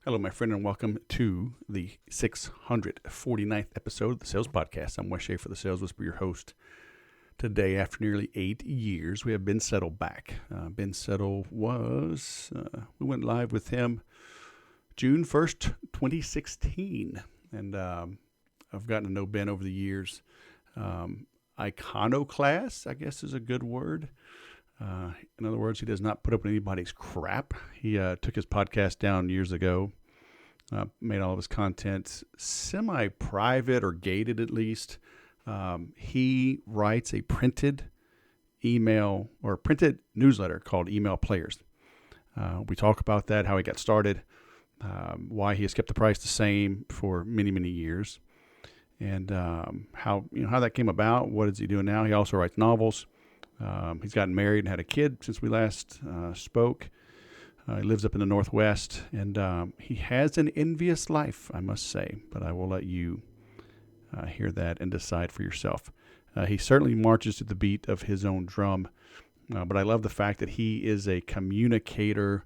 Hello, my friend, and welcome to the 649th episode of the Sales Podcast. I'm Wes Schaefer, the Sales Whisperer, your host. Today, after nearly 8 years, we have Ben Settle back. Ben Settle we went live with him June 1st, 2016. And I've gotten to know Ben over the years. Iconoclast, I guess is a good word. In other words, he does not put up with anybody's crap. He took his podcast down years ago, made all of his content semi-private or gated at least. He writes a printed email or printed newsletter called Email Players. We talk about that, how he got started, why he has kept the price the same for many, many years, and how that came about. What is he doing now? He also writes novels. He's gotten married and had a kid since we last spoke. He lives up in the Northwest, and he has an envious life, I must say, but I will let you hear that and decide for yourself. He certainly marches to the beat of his own drum, but I love the fact that he is a communicator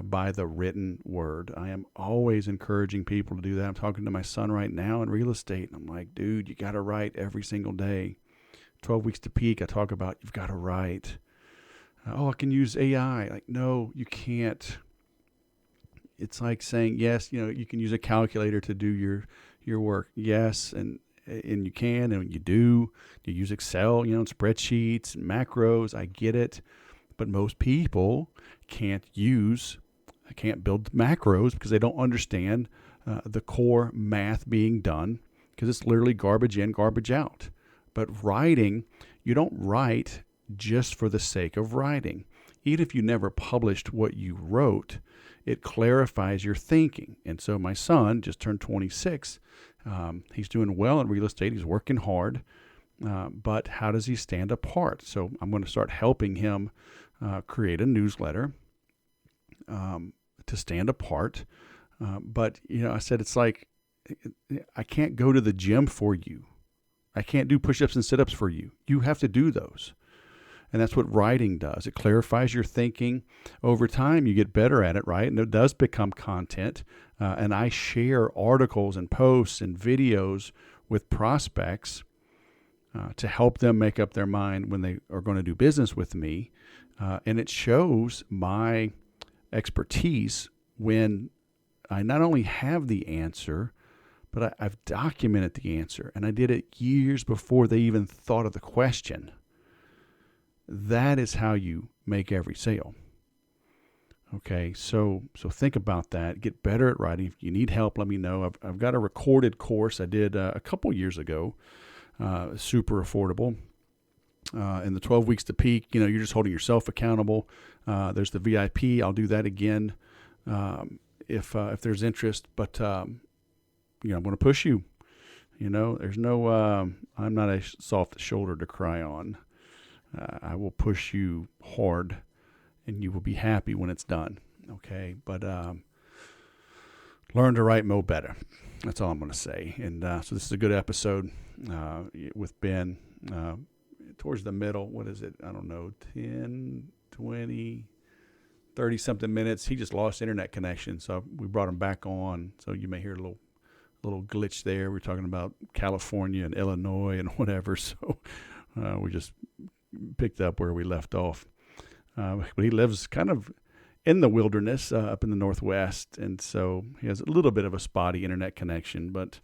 by the written word. I am always encouraging people to do that. I'm talking to my son right now in real estate, and I'm like, dude, you got to write every single day. 12 weeks to peak, I talk about you've got to write. I can use AI. Like, no, you can't. It's like saying, yes, you can use a calculator to do your work. Yes, and you can, and you do. You use Excel, and spreadsheets and macros. I get it. But most people can't build macros because they don't understand the core math being done, because it's literally garbage in, garbage out. But writing, you don't write just for the sake of writing. Even if you never published what you wrote, it clarifies your thinking. And so my son just turned 26. He's doing well in real estate. He's working hard. But how does he stand apart? So I'm going to start helping him create a newsletter to stand apart. But, I said, it's like, I can't go to the gym for you. I can't do push-ups and sit-ups for you. You have to do those. And that's what writing does. It clarifies your thinking. Over time, you get better at it, right? And it does become content. And I share articles and posts and videos with prospects to help them make up their mind when they are going to do business with me. And it shows my expertise when I not only have the answer, but I've documented the answer, and I did it years before they even thought of the question. That is how you make every sale. Okay, so think about that. Get better at writing. If you need help, let me know. I've got a recorded course I did a couple years ago, super affordable. In the 12 weeks to peak, you're just holding yourself accountable. There's the VIP. I'll do that again if there's interest, but I'm going to push you. There's no, I'm not a soft shoulder to cry on. I will push you hard, and you will be happy when it's done. Okay. But, learn to write mo better. That's all I'm going to say. And, so this is a good episode, with Ben, towards the middle. What is it? I don't know, 10, 20, 30 something minutes. He just lost internet connection. So we brought him back on. So you may hear a little glitch there. We're talking about California and Illinois and whatever. So we just picked up where we left off. But he lives kind of in the wilderness up in the Northwest. And so he has a little bit of a spotty internet connection, but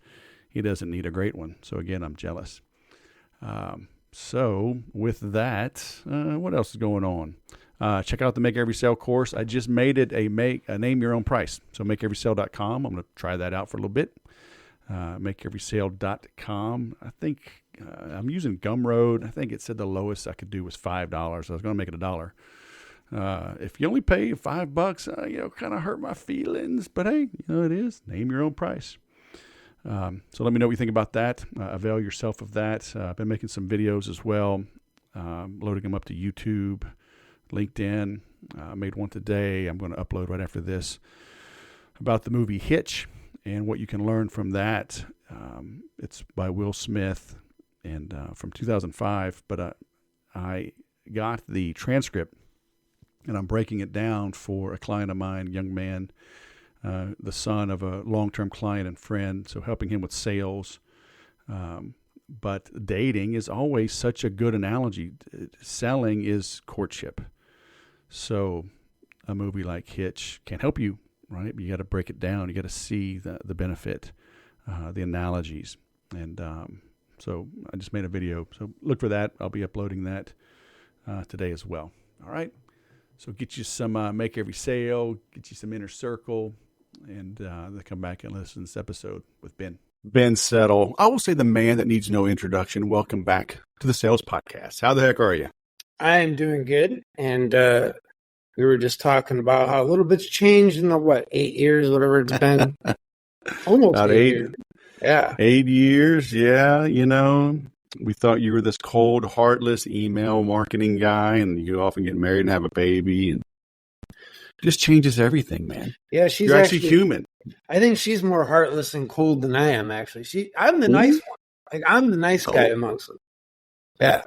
he doesn't need a great one. So again, I'm jealous. So with that, what else is going on? Check out the Make Every Sale course. I just made it a name your own price. So makeeverysale.com. I'm going to try that out for a little bit. Makeeverysale.com. I think I'm using Gumroad. I think it said the lowest I could do was $5. So I was going to make it $1. If you only pay $5, kind of hurt my feelings. But hey, it is. Name your own price. So let me know what you think about that. Avail yourself of that. I've been making some videos as well, loading them up to YouTube, LinkedIn. I made one today. I'm going to upload right after this about the movie Hitch and what you can learn from that. It's by Will Smith and from 2005, but I got the transcript and I'm breaking it down for a client of mine, young man, the son of a long-term client and friend, so helping him with sales. But dating is always such a good analogy. Selling is courtship. So a movie like Hitch can help you, right? But you got to break it down. You got to see the benefit, the analogies. And so I just made a video. So look for that. I'll be uploading that today as well. All right. So get you some Make Every Sale, get you some Inner Circle, and then come back and listen to this episode with Ben. Ben Settle, I will say the man that needs no introduction. Welcome back to the Sales Podcast. How the heck are you? I am doing good. And we were just talking about how a little bit's changed in the, 8 years, whatever it's been. Almost About 8 years. Yeah. 8 years. Yeah. We thought you were this cold, heartless email marketing guy, and you often get married and have a baby, and it just changes everything, man. Yeah, You're actually human. I think she's more heartless and cold than I am, actually. I'm the nice one. Like, I'm the nice guy amongst them. Yeah.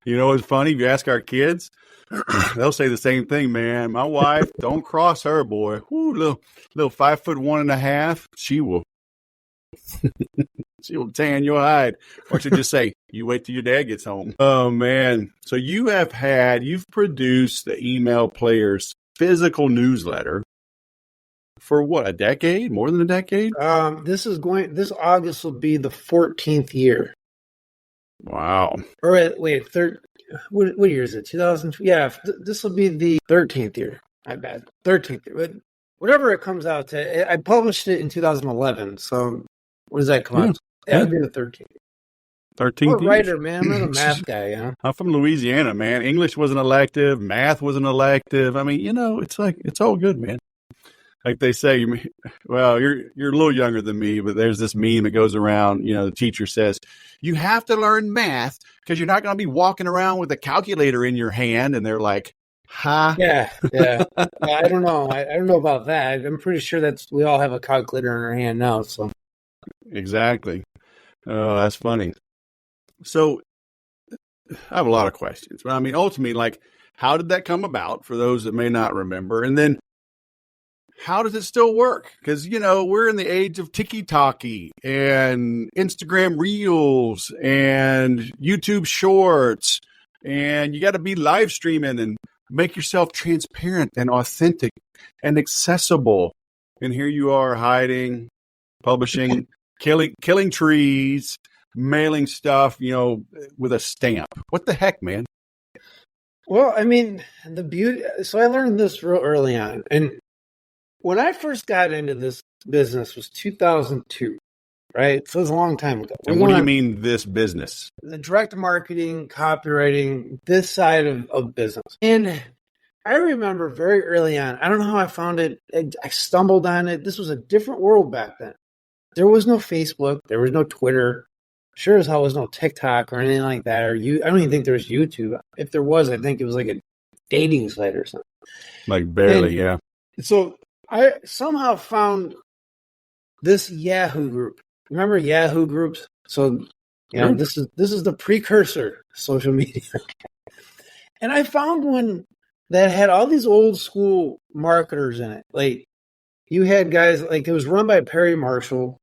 You know what's funny? If you ask our kids, they'll say the same thing, man. My wife, don't cross her, boy. Woo, little 5'1.5". She will tan your hide. Or she'll just say, you wait till your dad gets home. Oh, man. So you've produced the Email Players physical newsletter for what, a decade? More than a decade? This August will be the 14th year. Wow. Or wait, what year is it? 2000? Yeah, this will be the 13th year. I bet 13th year. But whatever it comes out to, I published it in 2011. So what does that come out to? Yeah, it'll be the 13th. 13th I'm a writer, man. I'm not a math guy, I'm from Louisiana, man. English wasn't elective. Math wasn't elective. I mean, it's all good, man. Like they say, well, you're a little younger than me, but there's this meme that goes around, the teacher says, you have to learn math because you're not going to be walking around with a calculator in your hand. And they're like, huh? Yeah. I don't know. I don't know about that. I'm pretty sure we all have a calculator in our hand now. So exactly. Oh, that's funny. So I have a lot of questions. But I mean, ultimately, how did that come about for those that may not remember? And then how does it still work? Because, we're in the age of TikTok and Instagram Reels and YouTube Shorts, and you got to be live streaming and make yourself transparent and authentic and accessible. And here you are hiding, publishing, killing trees, mailing stuff, with a stamp. What the heck, man? Well, I mean, the beauty. So I learned this real early on, and when I first got into this business was 2002, right? So it was a long time ago. And what do you mean this business? The direct marketing, copywriting, this side of business. And I remember very early on, I don't know how I found it. I stumbled on it. This was a different world back then. There was no Facebook. There was no Twitter. Sure as hell was no TikTok or anything like that. I don't even think there was YouTube. If there was, I think it was like a dating site or something. Like barely, yeah. So I somehow found this Yahoo group. Remember Yahoo groups? So, this is the precursor to social media. And I found one that had all these old school marketers in it. Like, you had guys, it was run by Perry Marshall,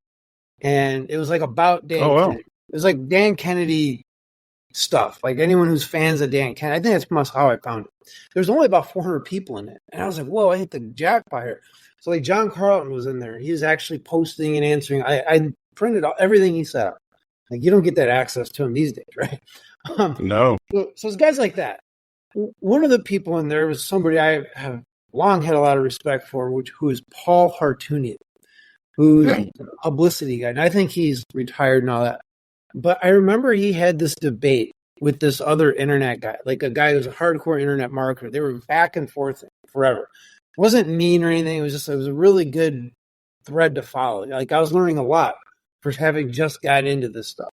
and it was about Dan Kennedy. It was like Dan Kennedy stuff. Like, anyone who's fans of Dan Kennedy, I think that's almost how I found it. There's only about 400 people in it. And I was like, whoa, I hit the jackpot here. So John Carlton was in there. He was actually posting and answering. I printed out everything he said. You don't get that access to him these days, right? No. So it's guys like that. One of the people in there was somebody I have long had a lot of respect for, who is Paul Hartunian, who's a publicity guy. And I think he's retired and all that. But I remember he had this debate with this other internet guy, like a guy who's a hardcore internet marketer. They were back and forth forever. It wasn't mean or anything. It was a really good thread to follow. I was learning a lot for having just got into this stuff.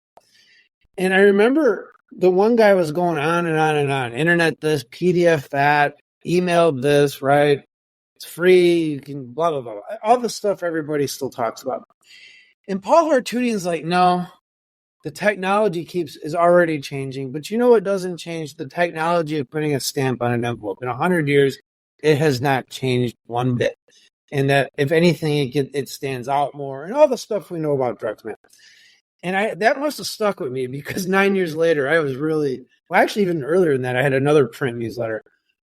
And I remember the one guy was going on and on and on. Internet this, PDF that, email this, right? It's free. You can blah, blah, blah. All the stuff everybody still talks about. And Paul Hartunian's like, no, the technology is already changing. But you know what doesn't change? The technology of putting a stamp on an envelope. In 100 years, it has not changed one bit. and that if anything, it stands out more, and all the stuff we know about direct mail. And that must have stuck with me because 9 years later, I was really, well, actually even earlier than that, I had another print newsletter.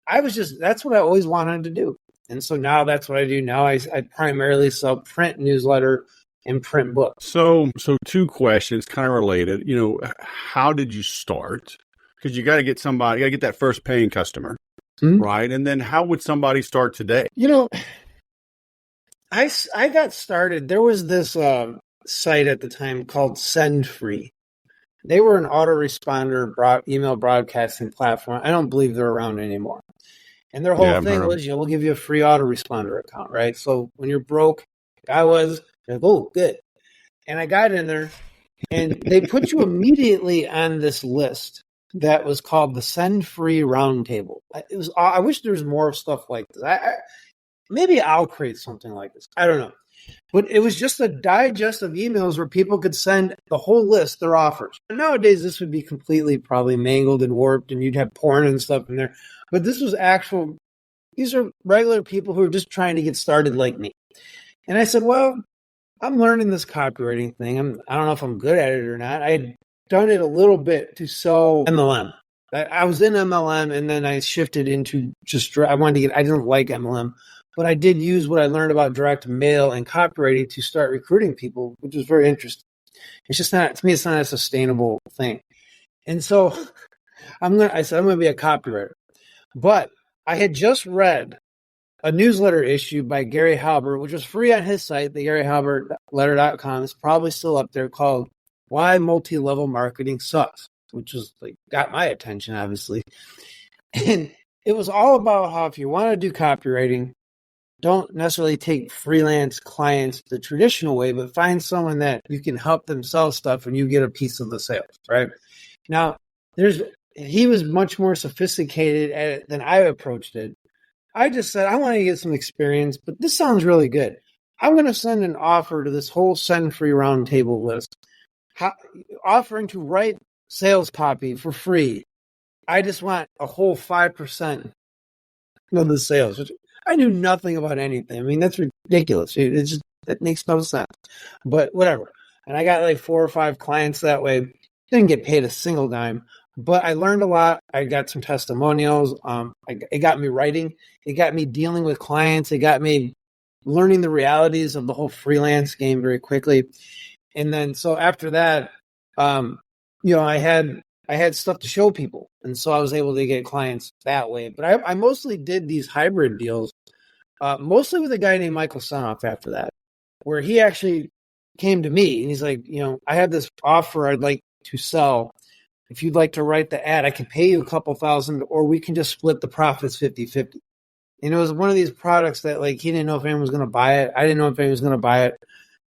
That's what I always wanted to do. And so now that's what I do now. I primarily sell print newsletter and print books. So two questions kind of related. How did you start? Because you got to get that first paying customer, right? And then how would somebody start today? I got started. There was this site at the time called Send Free. They were an autoresponder email broadcasting platform. I don't believe they're around anymore. And their whole thing was, we'll give you a free autoresponder account, right? So when you're broke, I was like, oh, good. And I got in there, and they put you immediately on this list that was called the Send Free Roundtable. I wish there was more stuff like this. Maybe I'll create something like this. I don't know. But it was just a digest of emails where people could send the whole list, their offers. Nowadays, this would be completely probably mangled and warped, and you'd have porn and stuff in there. But this was these are regular people who are just trying to get started like me. And I said, well, I'm learning this copywriting thing. I don't know if I'm good at it or not. I had done it a little bit to sell MLM. I was in MLM, and then I shifted into I didn't like MLM. But I did use what I learned about direct mail and copywriting to start recruiting people, which was very interesting. It's just not, to me, it's not a sustainable thing. And so I said, I'm going to be a copywriter. But I had just read a newsletter issue by Gary Halbert, which was free on his site, the GaryHalbertLetter.com. It's probably still up there, called Why Multi-Level Marketing Sucks, which was got my attention, obviously. And it was all about how if you want to do copywriting, don't necessarily take freelance clients the traditional way, but find someone that you can help them sell stuff and you get a piece of the sales, right? Now, he was much more sophisticated at it than I approached it. I just said, I want to get some experience, but this sounds really good. I'm going to send an offer to this whole Send Free Roundtable list, offering to write sales copy for free. I just want a whole 5% of the sales. I knew nothing about anything. I mean, that's ridiculous. That makes no sense. But whatever. And I got 4 or 5 clients that way. Didn't get paid a single dime. But I learned a lot. I got some testimonials. It got me writing. It got me dealing with clients. It got me learning the realities of the whole freelance game very quickly. And then so after that, I had stuff to show people. And so I was able to get clients that way. But I mostly did these hybrid deals, mostly with a guy named Michael Sunoff after that, where he actually came to me and he's like, I have this offer I'd like to sell. If you'd like to write the ad, I can pay you a couple $1,000, or we can just split the profits 50-50. And it was one of these products that he didn't know if anyone was going to buy it. I didn't know if anyone was going to buy it.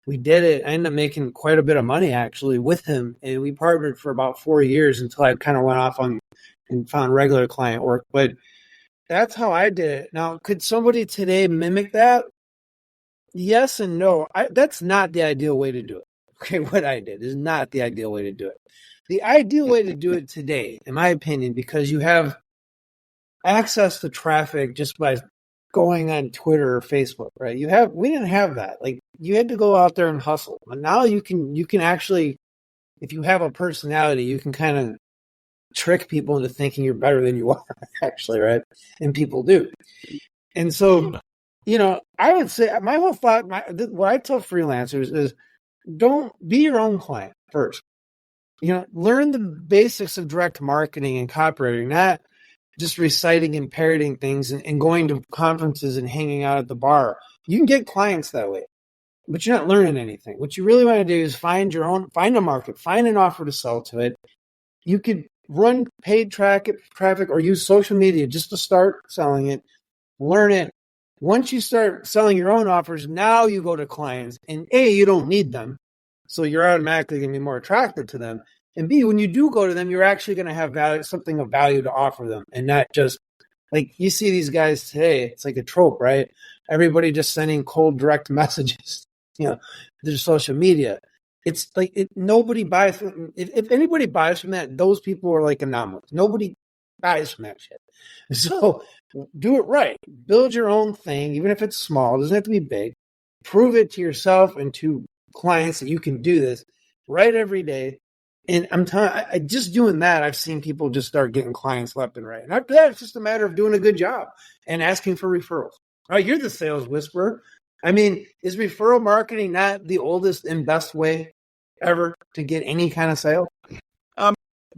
We did it. I ended up making quite a bit of money actually with him. And we partnered for about 4 years until I kind of went off and found regular client work. But that's how I did it. Now, could somebody today mimic that? Yes and no. That's not the ideal way to do it. Okay, what I did is not the ideal way to do it. The ideal way to do it today, in my opinion, because you have access to traffic just by going on Twitter or Facebook, right? We didn't have that. You had to go out there and hustle. But now you can actually, if you have a personality, you can kind of trick people into thinking you're better than you are, actually, right? And people do. And so, I would say my whole thought, what I tell freelancers is, don't be your own client first. Learn the basics of direct marketing and copywriting, not just reciting and parroting things and going to conferences and hanging out at the bar. You can get clients that way, but you're not learning anything. What you really want to do is find a market, find an offer to sell to it. You could run paid traffic or use social media just to start selling it, learn it. Once you start selling your own offers, now you go to clients, and A, you don't need them. So you're automatically going to be more attractive to them. And B, when you do go to them, you're actually going to have something of value to offer them, and not just you see these guys today. It's like a trope, right? Everybody just sending cold, direct messages, through social media. It's nobody buys. If anybody buys from that, those people are anomalies. Nobody buys from that shit. So do it right. Build your own thing, even if it's small. It doesn't have to be big. Prove it to yourself and to clients that you can do this right every day. And I'm telling I just doing that, I've seen people just start getting clients left and right. And after that, it's just a matter of doing a good job and asking for referrals. All right, you're the sales whisperer. I mean, is referral marketing not the oldest and best way ever to get any kind of sale?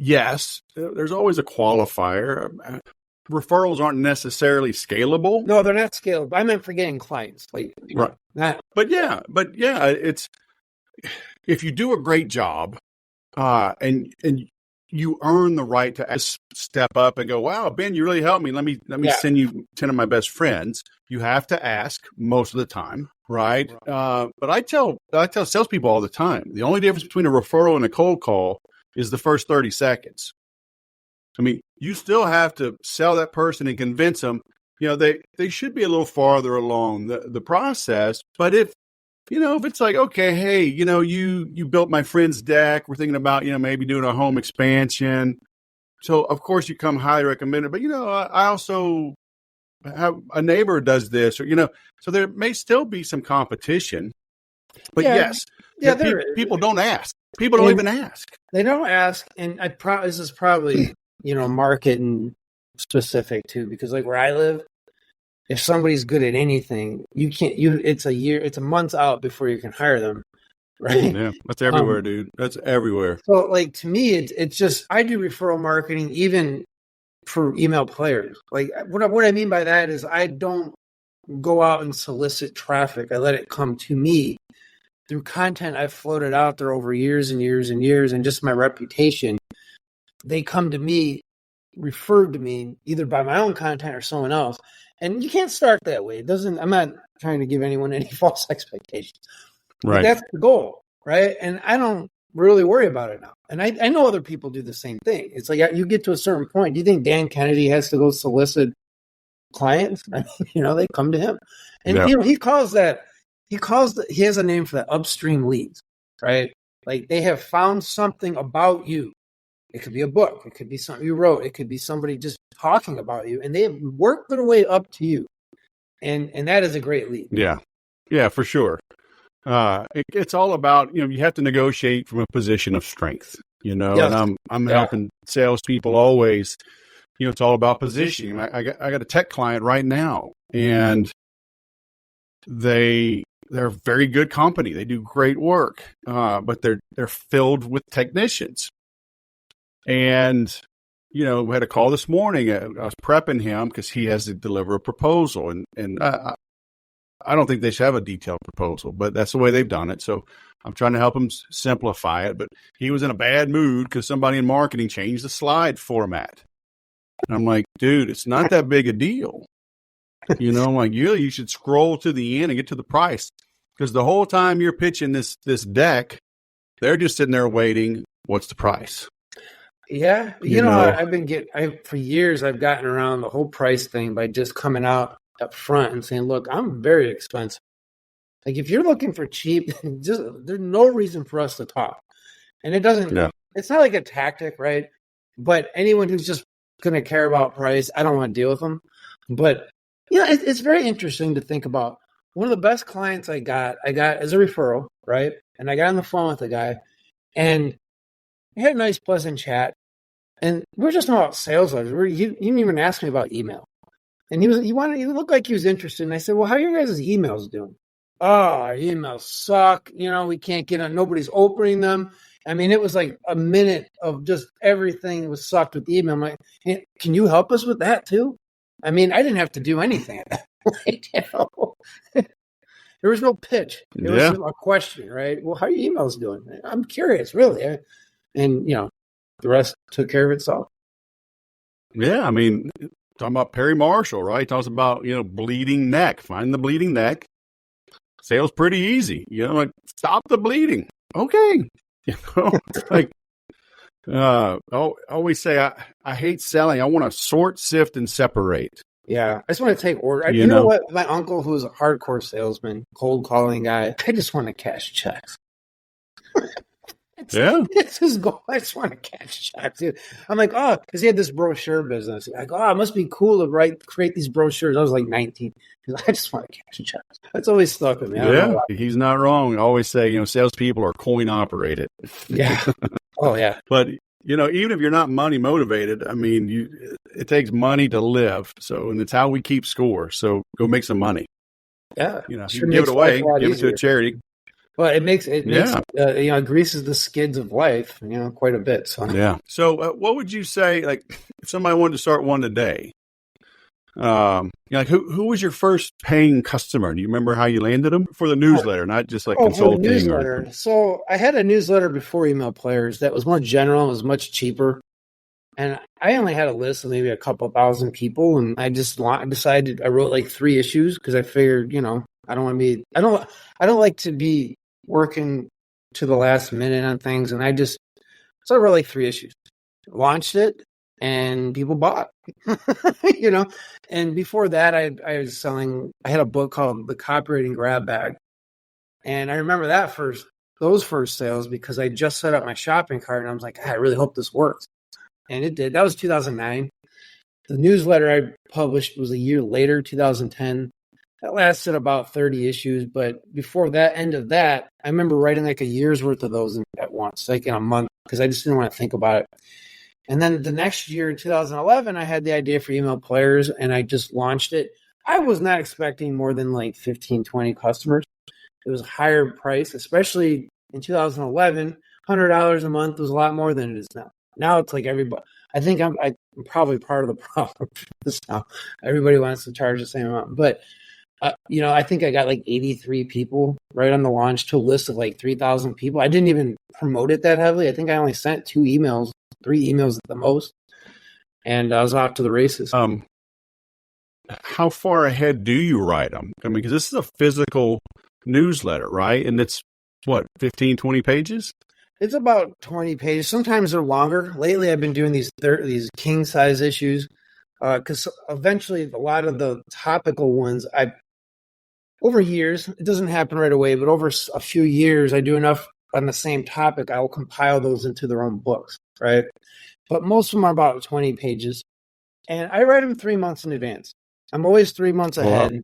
Yes, there's always a qualifier. Referrals aren't necessarily scalable. No, they're not scalable. I meant for getting clients. Like, right. Not. But yeah, it's if you do a great job, and you earn the right to step up and go, wow, Ben, you really helped me. Let me send you 10 of my best friends. You have to ask most of the time, right? But I tell salespeople all the time, the only difference between a referral and a cold call is the first 30 seconds. I mean, you still have to sell that person and convince them, they should be a little farther along the process. But if it's like, okay, hey, you built my friend's deck. We're thinking about, maybe doing a home expansion. So of course you come highly recommended, but I also have a neighbor does this, or, so there may still be some competition, but yes, people don't ask. People don't even ask. They don't ask. And this is probably, market and specific too, because like where I live, if somebody's good at anything, it's a month out before you can hire them. Right. Yeah. That's everywhere, dude. That's everywhere. So like to me, it's just, I do referral marketing even for email players. Like what I mean by that is I don't go out and solicit traffic. I let it come to me through content I've floated out there over years and years and years, and just my reputation. They come to me, referred to me either by my own content or someone else. And you can't start that way. I'm not trying to give anyone any false expectations. Right. But that's the goal, right? And I don't really worry about it now. And I know other people do the same thing. It's like you get to a certain point. Do you think Dan Kennedy has to go solicit clients? I mean, they come to him. And he has a name for that, upstream leads, right? Like they have found something about you. It could be a book. It could be something you wrote. It could be somebody just talking about you, and they have worked their way up to you. And that is a great lead. Yeah. Yeah, for sure. It's all about, you have to negotiate from a position of strength, yes. And I'm helping salespeople always, it's all about positioning. I got a tech client right now, and they're a very good company. They do great work, but they're filled with technicians. And, we had a call this morning. I was prepping him because he has to deliver a proposal. And I don't think they should have a detailed proposal, but that's the way they've done it. So I'm trying to help him simplify it. But he was in a bad mood because somebody in marketing changed the slide format. And I'm like, dude, it's not that big a deal. I'm like, you should scroll to the end and get to the price. Because the whole time you're pitching this deck, they're just sitting there waiting. What's the price? Yeah. For years, I've gotten around the whole price thing by just coming out up front and saying, look, I'm very expensive. Like if you're looking for cheap, there's no reason for us to talk. And it's not like a tactic, right? But anyone who's just going to care about price, I don't want to deal with them. But, it's very interesting to think about. One of the best clients I got as a referral, right? And I got on the phone with the guy and we had a nice, pleasant chat. And we were just talking about sales letters. He didn't even ask me about email. And he looked like he was interested. And I said, well, how are your guys' emails doing? Oh, our emails suck. We can't get on. Nobody's opening them. I mean, it was like a minute of just everything was sucked with the email. I'm like, hey, can you help us with that too? I mean, I didn't have to do anything at that point. There was no pitch. It was a question, right? Well, how are your emails doing? I'm curious, really. And, the rest took care of itself. Yeah, I mean, talking about Perry Marshall, right? He talks about, bleeding neck. Find the bleeding neck. Sales pretty easy. Like, stop the bleeding. Okay. I always say I hate selling. I want to sort, sift, and separate. Yeah, I just want to take order. You know what? My uncle, who's a hardcore salesman, cold calling guy, I just want to cash checks. Yeah. It's his goal. I just want to catch checks. I'm like, oh, because he had this brochure business. Like, oh, it must be cool to create these brochures. I was like 19. He's like, I just want to catch checks. That's always stuck with me. I don't know why. He's not wrong. I always say, salespeople are coin operated. Yeah. Oh, yeah. But, even if you're not money motivated, it takes money to live. So, and it's how we keep score. So go make some money. Yeah. You can give it away, give it to a charity. Well, it greases the skids of life, quite a bit. So yeah. So, what would you say, like, if somebody wanted to start one today? Who was your first paying customer? Do you remember how you landed them for the newsletter, not just like consulting? For the newsletter. So I had a newsletter before Email Players that was more general, it was much cheaper, and I only had a list of maybe a couple thousand people, and I decided I wrote like 3 issues because I figured, I don't like to be working to the last minute on things, and so I wrote like 3 issues, launched it, and people bought, and before that I had a book called The Copywriting Grab Bag, and I remember those first sales because I just set up my shopping cart, and I was like, I really hope this works, and it did. That was 2009. The newsletter I published was a year later, 2010. That lasted about 30 issues, but before that, end of that, I remember writing like a year's worth of those at once, like in a month, because I just didn't want to think about it. And then the next year, in 2011, I had the idea for Email Players, and I just launched it. I was not expecting more than like 15, 20 customers. It was a higher price, especially in 2011. $100 a month was a lot more than it is now. Now it's like everybody. I think I'm probably part of the problem for this now. Everybody wants to charge the same amount, but I think I got like 83 people right on the launch to a list of like 3,000 people. I didn't even promote it that heavily. I think I only sent 3 emails at the most, and I was off to the races. How far ahead do you write them? Because this is a physical newsletter, right? And it's 15, 20 pages? It's about 20 pages. Sometimes they're longer. Lately, I've been doing these king size issues because eventually a lot of the topical ones, over years, it doesn't happen right away, but over a few years, I do enough on the same topic, I will compile those into their own books, right? But most of them are about 20 pages. And I write them 3 months in advance. I'm always 3 months ahead. Wow.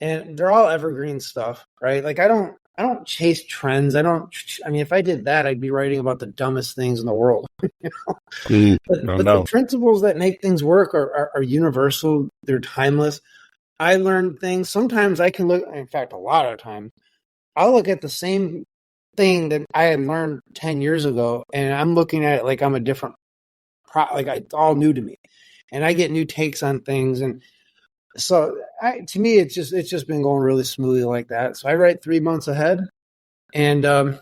And they're all evergreen stuff, right? Like I don't chase trends. If I did that, I'd be writing about the dumbest things in the world. But the principles that make things work are universal. They're timeless. I learned things. Sometimes I can look, in fact, a lot of the time, I'll look at the same thing that I had learned 10 years ago, and I'm looking at it like I'm a different, it's all new to me. And I get new takes on things. And so to me, it's just been going really smoothly like that. So I write 3 months ahead, and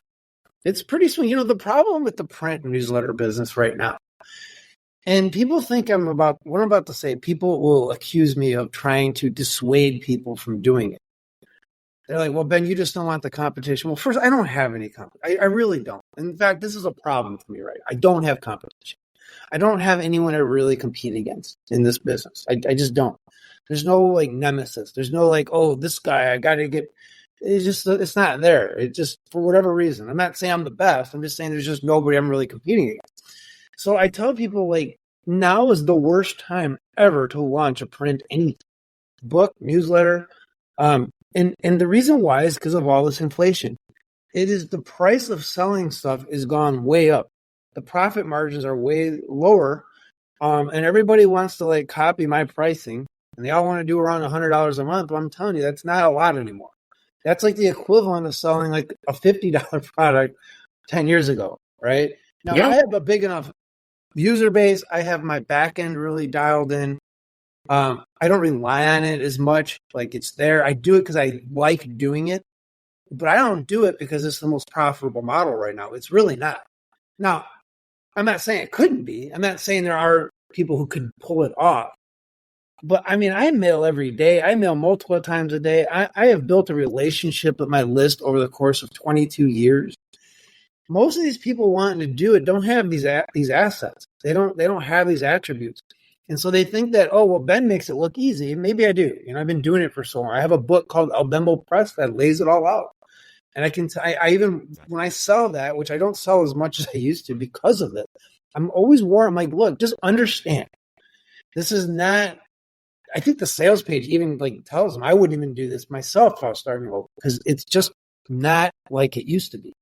it's pretty smooth. The problem with the print newsletter business right now, and people think what I'm about to say, people will accuse me of trying to dissuade people from doing it. They're like, well, Ben, you just don't want the competition. Well, first, I don't have any competition. I really don't. In fact, this is a problem for me, right? I don't have competition. I don't have anyone to really compete against in this business. I just don't. There's no like nemesis. There's no like, oh, this guy, I got to get. It's not there. It just, for whatever reason. I'm not saying I'm the best. I'm just saying there's just nobody I'm really competing against. So I tell people, like, now is the worst time ever to launch a print anything, book, newsletter. And the reason why is because of all this inflation. It is the price of selling stuff is gone way up. The profit margins are way lower. And everybody wants to like copy my pricing, and they all want to do around $100 a month. But I'm telling you, that's not a lot anymore. That's like the equivalent of selling like a $50 product 10 years ago, right? Now, I have a big enough user base. I have my back end really dialed in. I don't rely on it as much. Like it's there. I do it because I like doing it, but I don't do it because it's the most profitable model right now. It's really not. Now, I'm not saying it couldn't be. I'm not saying there are people who could pull it off. But I mean, I mail every day. I mail multiple times a day. I have built a relationship with my list over the course of 22 years. Most of these people wanting to do it don't have these assets. They don't have these attributes. And so they think that, oh, well, Ben makes it look easy. Maybe I do. I've been doing it for so long. I have a book called El Bembo Press that lays it all out. And I even, when I sell that, which I don't sell as much as I used to because of it, I'm always warned. I'm like, look, just understand. This is not, I think the sales page even like tells them I wouldn't even do this myself if I was starting over, because it's just not like it used to be.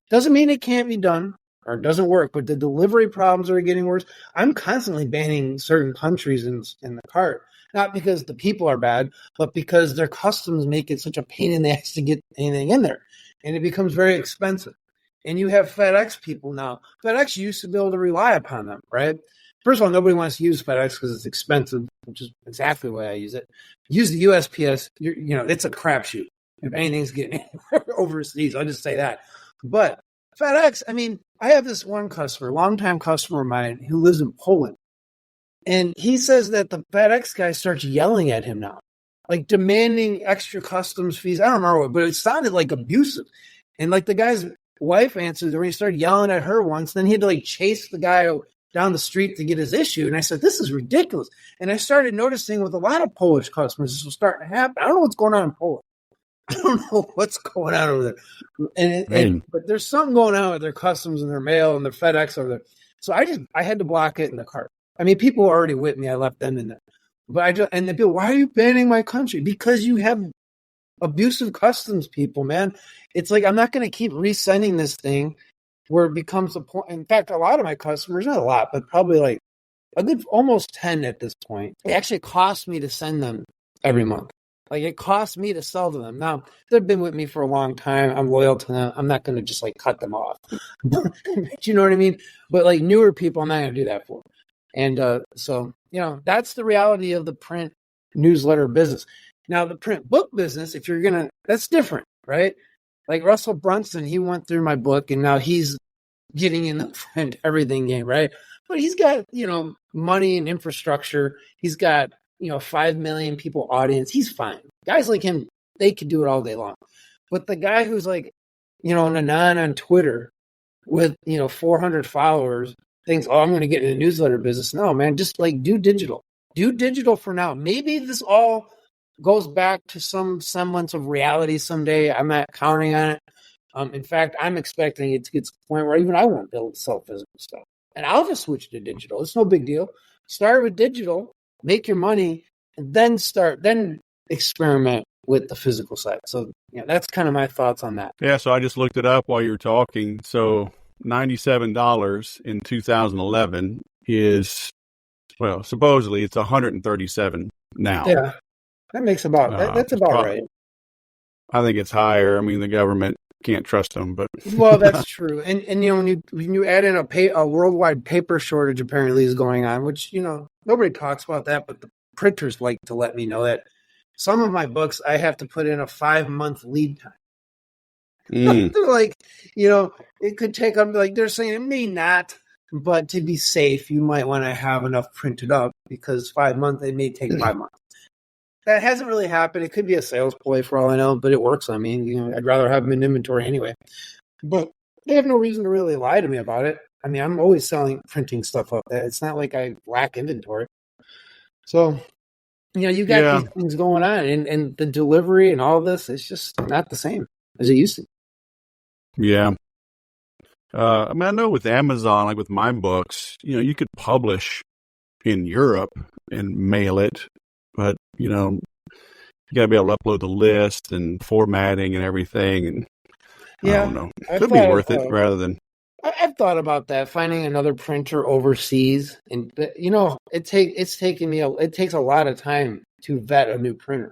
Doesn't mean it can't be done or it doesn't work, but the delivery problems are getting worse. I'm constantly banning certain countries in the cart, not because the people are bad, but because their customs make it such a pain in the ass to get anything in there. And it becomes very expensive. And you have FedEx people now. FedEx used to be able to rely upon them, right? First of all, nobody wants to use FedEx because it's expensive, which is exactly why I use it. Use the USPS, it's a crapshoot. If anything's getting overseas, I'll just say that. But FedEx, I have this one customer, longtime customer of mine, who lives in Poland. And he says that the FedEx guy starts yelling at him now, like demanding extra customs fees. I don't remember, but it sounded like abusive. And like the guy's wife answered when he started yelling at her once, then he had to like chase the guy down the street to get his issue. And I said, this is ridiculous. And I started noticing with a lot of Polish customers, this was starting to happen. I don't know what's going on in Poland. I don't know what's going on over there. But there's something going on with their customs and their mail and their FedEx over there. So I had to block it in the cart. People were already with me. I left them in there. But and they go, why are you banning my country? Because you have abusive customs people, man. It's like, I'm not going to keep resending this thing where it becomes a point. In fact, a lot of my customers, not a lot, but probably like a good almost 10 at this point, it actually costs me to send them every month. Like it costs me to sell to them. Now, they've been with me for a long time. I'm loyal to them. I'm not going to just like cut them off. You know what I mean? But like newer people, I'm not going to do that for. And so, that's the reality of the print newsletter business. Now, the print book business, if you're going to, that's different, right? Like Russell Brunson, he went through my book and now he's getting in the print everything game, right? But he's got, money and infrastructure. He's got, 5 million people audience. He's fine. Guys like him, they could do it all day long. But the guy who's like, Nanan on Twitter with, 400 followers thinks, I'm going to get in the newsletter business. No, man, just like do digital. Do digital for now. Maybe this all goes back to some semblance of reality someday. I'm not counting on it. In fact, I'm expecting it to get to the point where even I won't be able to sell physical stuff. And I'll just switch to digital. It's no big deal. Start with digital, make your money, and then experiment with the physical side. So that's kind of my thoughts on that. Yeah, so I just looked it up while you were talking. So $97 in 2011 is, well, supposedly it's $137 now. Yeah, that makes that's about right. I think it's higher. The government can't trust them, but well, that's true. And when you add in a worldwide paper shortage apparently is going on, which nobody talks about that, but the printers like to let me know that some of my books I have to put in a 5-month lead time. They're like, it could take them, like they're saying it may not, but to be safe, you might want to have enough printed up because 5 months, it may take 5 months. That hasn't really happened. It could be a sales play for all I know, but it works on me. I'd rather have them in inventory anyway. But they have no reason to really lie to me about it. I'm always printing stuff up. It's not like I lack inventory. So, you got these things going on, and the delivery and all this, it's just not the same as it used to. Yeah. I know with Amazon, like with my books, you could publish in Europe and mail it, but, you got to be able to upload the list and formatting and everything. And I don't know. It could be worth it rather than. I've thought about that, finding another printer overseas. And, it takes a lot of time to vet a new printer.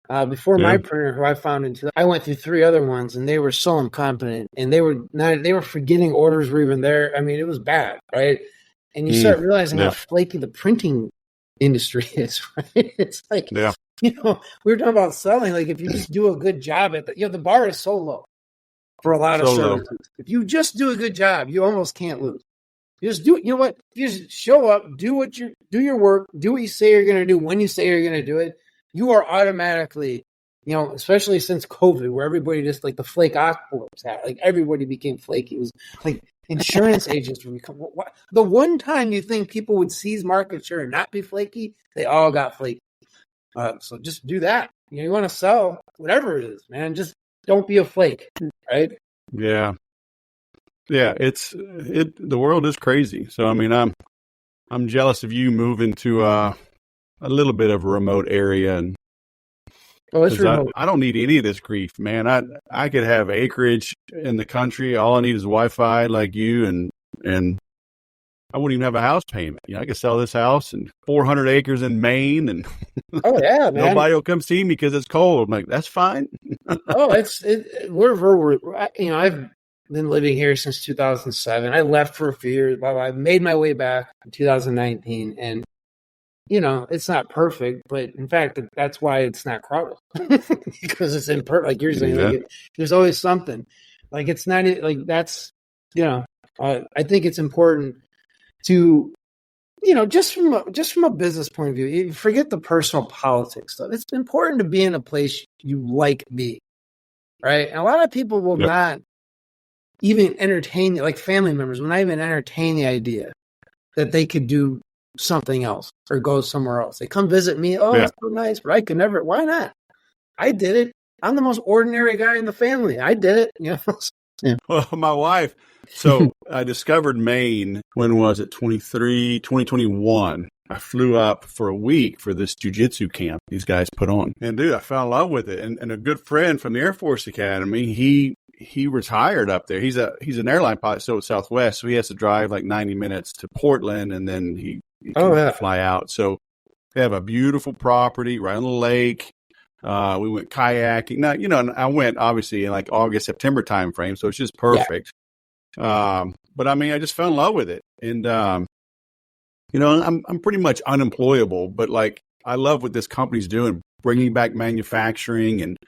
Before my printer, who I found I went through 3 other ones, and they were so incompetent, and they were forgetting orders were even there. It was bad, right? And you start realizing how flaky the printing industry is, right? It's like, we were talking about selling. Like if you just do a good job at the bar is so low for a lot of services. If you just do a good job, you almost can't lose. You just do it. You know what? You just show up, do your work, do what you say you're going to do when you say you're going to do it. You are automatically, especially since COVID, where everybody just like the flake apocalypse had, like everybody became flaky. It was like insurance agents would become. The one time you think people would seize market share and not be flaky, they all got flaky. So just do that. You want to sell whatever it is, man. Just don't be a flake, right? Yeah. Yeah. The world is crazy. So, I mean, I'm jealous of you moving to a little bit of a remote area, and Oh, it's because remote. I don't need any of this grief, man. I could have acreage in the country. All I need is Wi-Fi like you, and I wouldn't even have a house payment. I could sell this house and 400 acres in Maine, and Oh yeah, man. nobody will come see me because it's cold. I'm like, that's fine. Oh, we're I've been living here since 2007. I left for a few years, but I made my way back in 2019, and it's not perfect, but in fact, that's why it's not crowded because it's imperfect. Like you're saying, Yeah. there's always something. Like it's not like that's I think it's important to just from a business point of view. You forget the personal politics stuff. It's important to be in a place you like being, right? And a lot of people will not even entertain, like family members will not even entertain the idea that they could do something else or go somewhere else. They come visit me. Oh, it's so nice, but I could never. Why not? I did it. I'm the most ordinary guy in the family. I did it. Yeah. Well, my wife. So I discovered Maine. When was it? 2021. I flew up for a week for this jiu-jitsu camp these guys put on. And dude, I fell in love with it. And a good friend from the Air Force Academy, he retired up there. He's an airline pilot, so at Southwest. So he has to drive like 90 minutes to Portland, and then he can fly out. So they have a beautiful property right on the lake. We went kayaking. Now, I went obviously in like August, September timeframe, so it's just perfect. But I mean, I just fell in love with it. And, I'm pretty much unemployable, but like, I love what this company's doing, bringing back manufacturing. And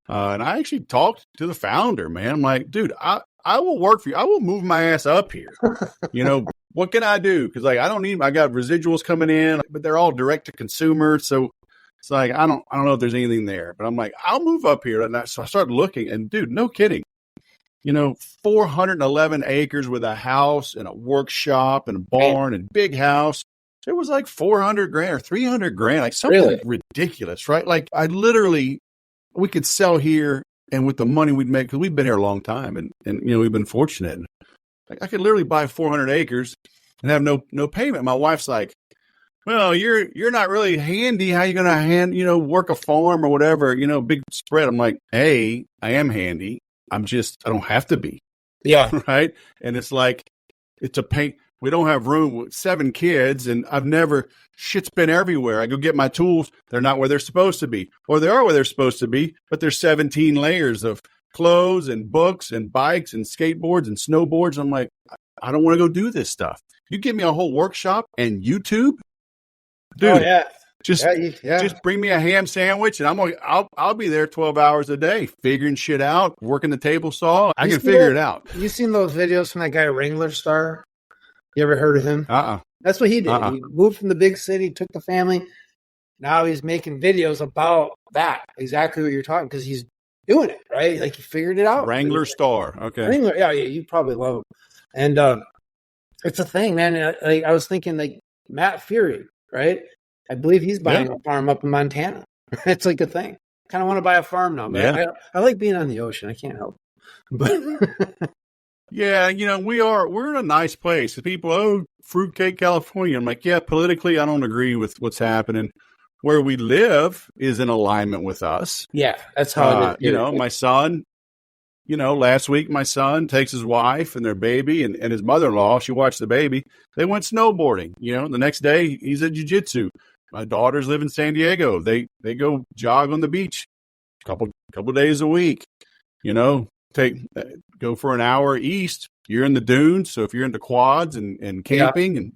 I actually talked to the founder, man. I'm like, dude, I will work for you. I will move my ass up here. What can I do? Cause like, I got residuals coming in, but they're all direct to consumer. So it's like, I don't know if there's anything there, but I'm like, I'll move up here. And so I started looking, and dude, no kidding. 411 acres with a house and a workshop and a barn and big house. It was like $400,000 or $300,000, like something ridiculous, right? Like we could sell here, and with the money we'd make, because we've been here a long time, and we've been fortunate. Like I could literally buy 400 acres and have no payment. My wife's like, well, you're not really handy. How you going to work a farm or whatever, big spread. I'm like, hey, I am handy. I don't have to be. Yeah. Right. And it's like, it's a pain. We don't have room with 7 kids, and shit's been everywhere. I go get my tools. They're not where they're supposed to be, or they are where they're supposed to be, but there's 17 layers of clothes and books and bikes and skateboards and snowboards. I'm like, I don't want to go do this stuff. You give me a whole workshop and YouTube, dude. Oh, yeah. Just bring me a ham sandwich, and I'll be there 12 hours a day, figuring shit out, working the table saw. I can figure it out. You seen ththose videos from that guy Wrangler Star? You ever heard of him? That's what he did. He moved from the big city, took the family. Now he's making videos about that, exactly what you're talking, because he's doing it, right? Like he figured it out. Wrangler Star. Okay. Wrangler, yeah, you probably love him. And it's a thing, man. I was thinking like Matt Fury, right? I believe he's buying a farm up in Montana. It's like a thing. Kind of want to buy a farm now, man. I like being on the ocean. I can't help it. But yeah, we're in a nice place. The people, fruitcake, California. I'm like, yeah, politically, I don't agree with what's happening. Where we live is in alignment with us. Yeah, that's how it is. My son, last week, my son takes his wife and their baby and his mother-in-law. She watched the baby. They went snowboarding. The next day, he's at jiu-jitsu. My daughters live in San Diego. They go jog on the beach a couple days a week. Go for an hour east. You're in the dunes. So if you're into quads and camping and,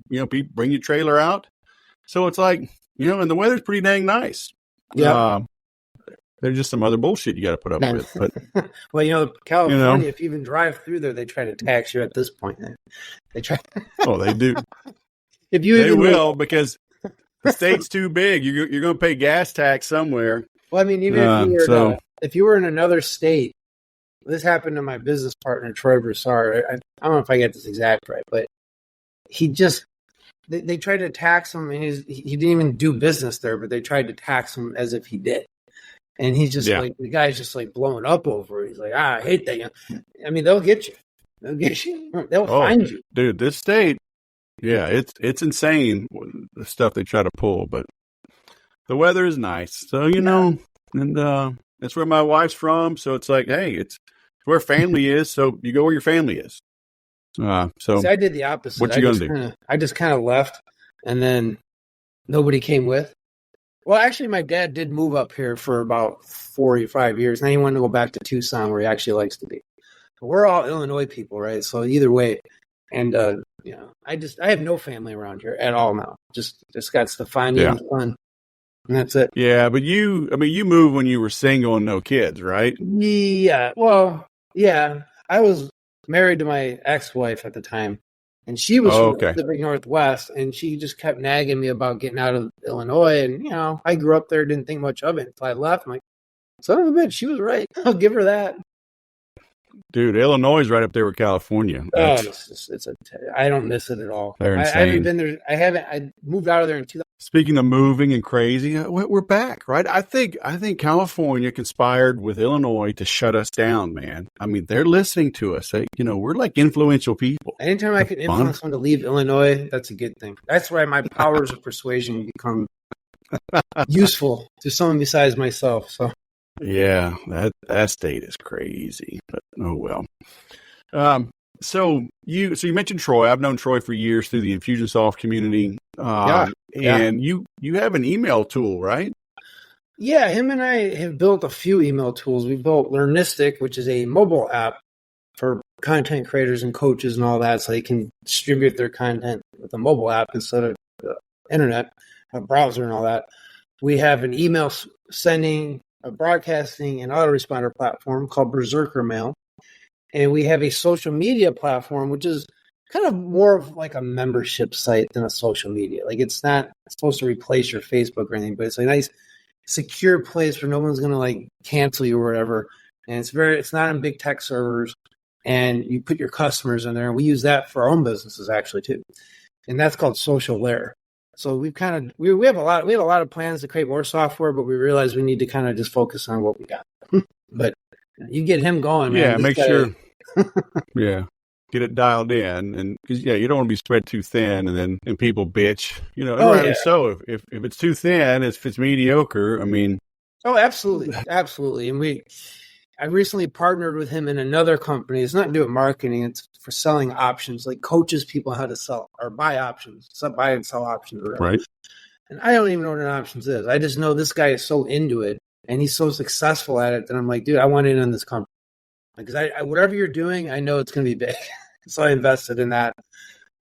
bring your trailer out. So it's like, and the weather's pretty dang nice. Yeah. There's just some other bullshit you got to put up with. But well, California, if you even drive through there, they try to tax you at this point. They try. Oh, they do. Because the state's too big. You're going to pay gas tax somewhere. Well, I mean, even if you were in another state, this happened to my business partner, Troy Broussard. I don't know if I get this exact right, but they tried to tax him. And he didn't even do business there, but they tried to tax him as if he did. And he's just like, the guy's just like blowing up over it. He's like, I hate that. I mean, they'll get you. They'll get you. They'll find you. Dude, this state, it's insane, the stuff they try to pull. But the weather is nice. So, and that's where my wife's from. So it's like, hey, it's where family is. So you go where your family is. So see, I did the opposite. What you going to do? I just kind of left, and then nobody came with. Well, actually, my dad did move up here for about 45 years. Now he wanted to go back to Tucson, where he actually likes to be. But we're all Illinois people, right? So either way, and I have no family around here at all now. Just got Stefania and son, and that's it. Yeah, but you moved when you were single and no kids, right? Yeah. Well, yeah. I was married to my ex-wife at the time. And she was from the Pacific Northwest, and she just kept nagging me about getting out of Illinois. And, I grew up there, didn't think much of it until I left. I'm like, son of a bitch, she was right. I'll give her that. Dude, Illinois is right up there with California. I don't miss it at all. They're insane. I haven't been there. I moved out of there in 2000. Speaking of moving and crazy, we're back, right? I think California conspired with Illinois to shut us down, man. I mean, they're listening to us. We're like influential people. Anytime I can influence someone to leave Illinois, that's a good thing. That's why my powers of persuasion become useful to someone besides myself. So. Yeah, that state is crazy, but oh well. So you mentioned Troy. I've known Troy for years through the Infusionsoft community. And you have an email tool, right? Yeah, him and I have built a few email tools. We built Learnistic, which is a mobile app for content creators and coaches and all that, so they can distribute their content with a mobile app instead of the internet, a browser and all that. We have an email sending, a broadcasting, and autoresponder platform called Berserker Mail. And we have a social media platform, which is kind of more of like a membership site than a social media. Like, it's not supposed to replace your Facebook or anything, but it's a nice secure place where no one's going to like cancel you or whatever. And it's not on big tech servers, and you put your customers in there. And we use that for our own businesses actually too. And that's called Social Layer. So we have a lot of plans to create more software, but we realize we need to kind of just focus on what we got. But you get him going, man. Yeah, make sure. Yeah. Get it dialed in, and because you don't want to be spread too thin, and people bitch, So if it's too thin, if it's mediocre, I mean, absolutely, and I recently partnered with him in another company. It's not to do with marketing; it's for selling options, like coaches people how to sell or buy options, buy and sell options, or whatever. Right? And I don't even know what an options is. I just know this guy is so into it, and he's so successful at it that I'm like, dude, I want in on this company because I whatever you're doing, I know it's going to be big. So I invested in that.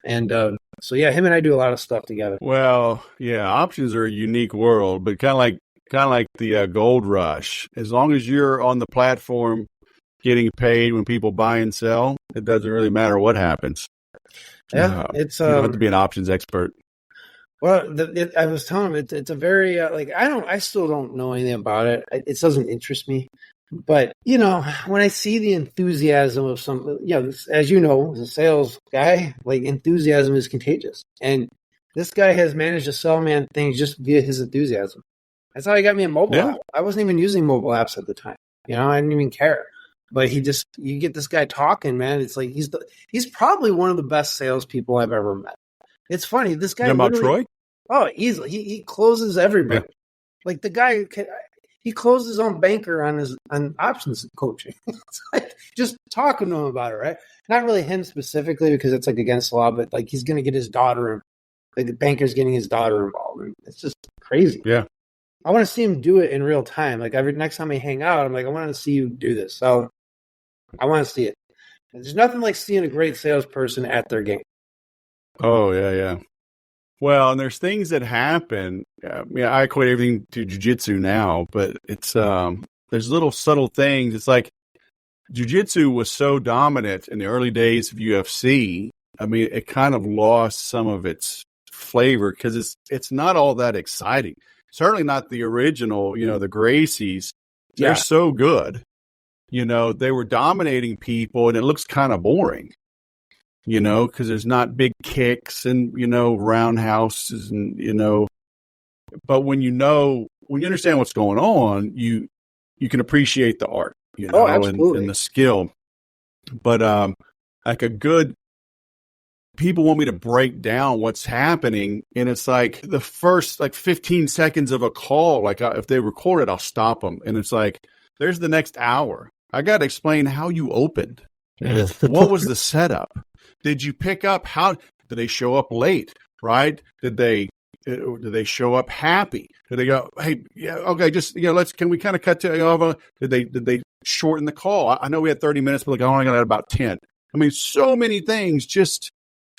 And him and I do a lot of stuff together. Well, yeah, options are a unique world, but kind of like the gold rush. As long as you're on the platform getting paid when people buy and sell, it doesn't really matter what happens. Yeah, you don't have to be an options expert. Well, I was telling him it's a very I still don't know anything about it. It doesn't interest me. But, when I see the enthusiasm of some, as you know, as a sales guy, like, enthusiasm is contagious. And this guy has managed to sell things just via his enthusiasm. That's how he got me a mobile app. I wasn't even using mobile apps at the time. I didn't even care. But you get this guy talking, man. It's like he's probably one of the best salespeople I've ever met. It's funny. This guy. About Troy? Oh, easily. He closes everybody. Yeah. Like, the guy he closed his own banker on options coaching. It's like just talking to him about it, right? Not really him specifically because it's like against the law, but like he's going to get his daughter, like the banker's getting his daughter involved. It's just crazy. Yeah. I want to see him do it in real time. Like next time we hang out, I'm like, I want to see you do this. So I want to see it. There's nothing like seeing a great salesperson at their game. Oh, yeah. Well, and there's things that happen. I equate everything to jiu-jitsu now, but it's there's little subtle things. It's like jiu-jitsu was so dominant in the early days of UFC. I mean, it kind of lost some of its flavor because it's not all that exciting. Certainly not the original, the Gracies. They're so good. They were dominating people, and it looks kind of boring. Because there's not big kicks and, roundhouses and, but when you understand what's going on, you you can appreciate the art, absolutely. and the skill. But like a good people want me to break down what's happening, and it's like the first 15 seconds of a call, if they record it, I'll stop them, and it's like there's the next hour. I got to explain how you opened. What was the setup? Did you pick up? How did they show up late? Right? Did they show up happy? Did they go, hey, yeah, okay, just can we kind of cut to? Did they shorten the call? I know we had 30 minutes, but I only got about 10. I mean, so many things just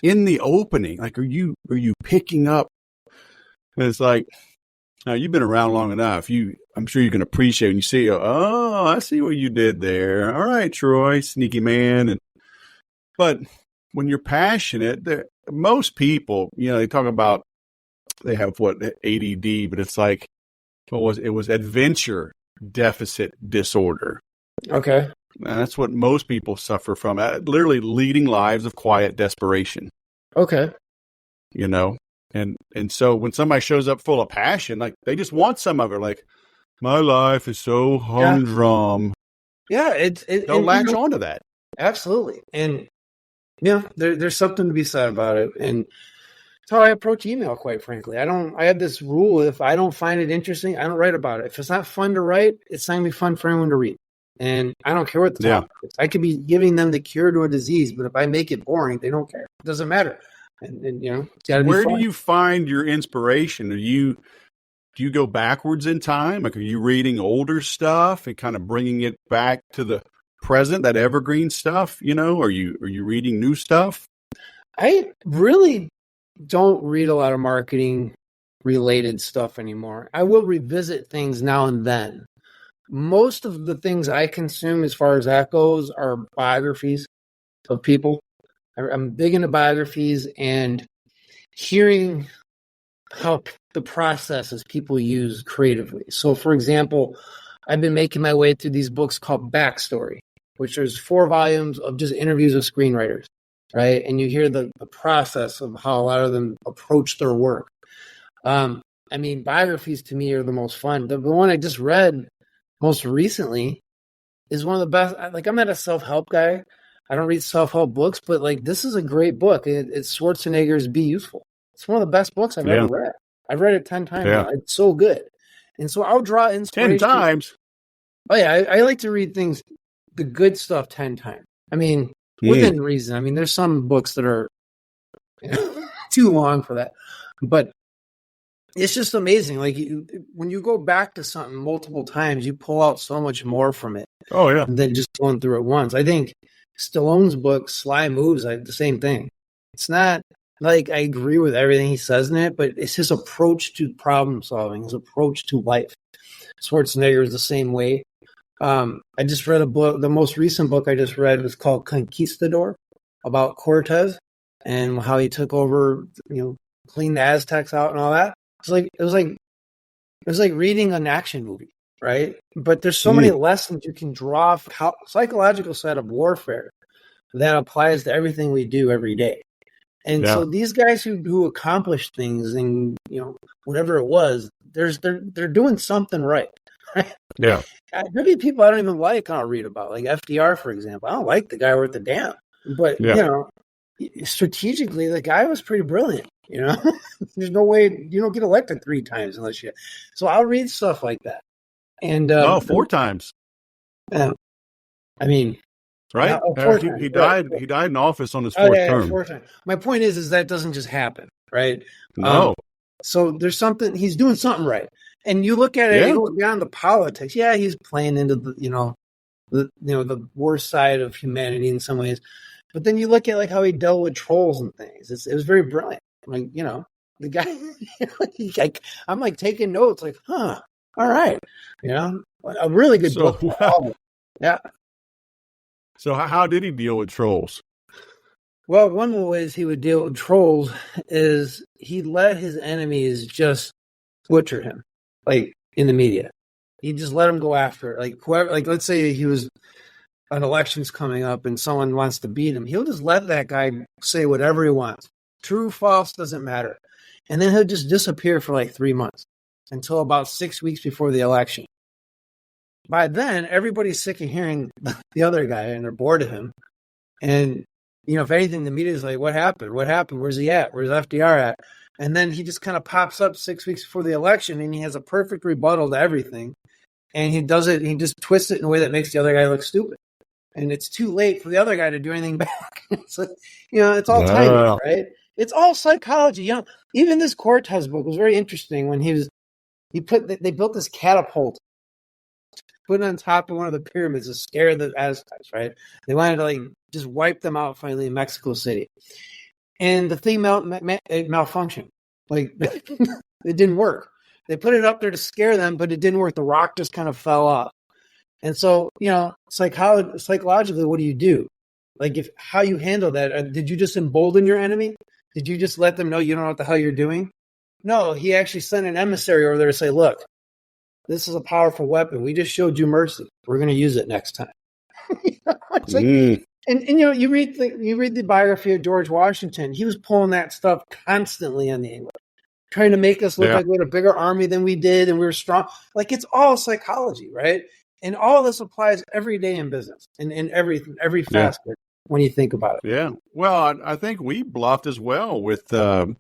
in the opening. Like, are you picking up? And it's like, now you've been around long enough. I'm sure you can appreciate when you see, oh, I see what you did there. All right, Troy, sneaky man. But when you're passionate, most people, they talk about they have ADD, but it's like it was adventure deficit disorder. Okay. And that's what most people suffer from. Literally leading lives of quiet desperation. Okay. And so when somebody shows up full of passion, like they just want some of it. Like, my life is so humdrum. Yeah, don't latch onto that. Absolutely. And there's something to be said about it. And that's how I approach email, quite frankly. I have this rule: if I don't find it interesting, I don't write about it. If it's not fun to write, it's not gonna be fun for anyone to read. And I don't care what the topic is. I could be giving them the cure to a disease, but if I make it boring, they don't care. It doesn't matter. And it's gotta be Where fun. do you find your inspiration? Do you go backwards in time? Like, are you reading older stuff and kind of bringing it back to the present, that evergreen stuff? Are you reading new stuff? I really don't read a lot of marketing related stuff anymore. I will revisit things now and then. Most of the things I consume as far as that goes are biographies of people. I'm big into biographies and hearing how the processes people use creatively. So, for example, I've been making my way through these books called Backstory, which is 4 volumes of just interviews with screenwriters, right? And you hear the process of how a lot of them approach their work. Biographies to me are the most fun. The one I just read most recently is one of the best. I'm not a self-help guy. I don't read self-help books, but this is a great book. It's Schwarzenegger's Be Useful. It's one of the best books I've ever read. I've read it 10 times now. It's so good. And so I'll draw inspiration. 10 times? Oh, yeah. I like to read things, the good stuff, 10 times. Within reason. There's some books that are too long for that. But it's just amazing. When you go back to something multiple times, you pull out so much more from it. Oh, yeah. Than just going through it once. I think Stallone's book, Sly Moves, the same thing. It's not I agree with everything he says in it, but it's his approach to problem solving, his approach to life. Schwarzenegger is the same way. I just read a book. The most recent book I just read was called Conquistador, about Cortez and how he took over, cleaned the Aztecs out and all that. It was like reading an action movie, right? But there's so many lessons you can draw from psychological side of warfare that applies to everything we do every day. And so these guys who accomplish things and whatever it was, they're doing something right. Yeah. There'll be people I don't even like. I'll read about, like FDR, for example. I don't like the guy worth a damn, but strategically, the guy was pretty brilliant. There's no way you don't get elected 3 times unless you. So I'll read stuff like that. And 4 times. Right? He died. He died in office on his 4th term. 4 times. My point is that doesn't just happen, right? No. So there's something he's doing something right, and you look at it. You look beyond the politics. Yeah, he's playing into the worst side of humanity in some ways, but then you look at how he dealt with trolls and things. It was very brilliant. The guy. I'm taking notes. All right, a really good book. Yeah. So how did he deal with trolls? Well, one of the ways he would deal with trolls is he let his enemies just butcher him, in the media. He just let them go after it. Whoever, let's say he was an election's coming up and someone wants to beat him. He'll just let that guy say whatever he wants. True, false, doesn't matter. And then he'll just disappear for 3 months until about 6 weeks before the election. by then, everybody's sick of hearing the other guy, and they're bored of him. And, if anything, the media is like, what happened? What happened? Where's he at? Where's FDR at? And then he just kind of pops up 6 weeks before the election, and he has a perfect rebuttal to everything. And he does it, he just twists it in a way that makes the other guy look stupid. And it's too late for the other guy to do anything back. So, it's all timing, right? It's all psychology. Even this Cortez book was very interesting when they built this catapult, put it on top of one of the pyramids to scare the Aztecs, right? They wanted to just wipe them out finally in Mexico City. And the thing malfunctioned. It didn't work. They put it up there to scare them, but it didn't work. The rock just kind of fell off. And so, psychologically, what do you do? How you handle that? Did you just embolden your enemy? Did you just let them know you don't know what the hell you're doing? No, he actually sent an emissary over there to say, look, this is a powerful weapon. We just showed you mercy. We're going to use it next time. You read the biography of George Washington. He was pulling that stuff constantly on the English, trying to make us look like we had a bigger army than we did and we were strong. It's all psychology, right? And all this applies every day in business and in every facet when you think about it. Yeah. Well, I think we bluffed as well with the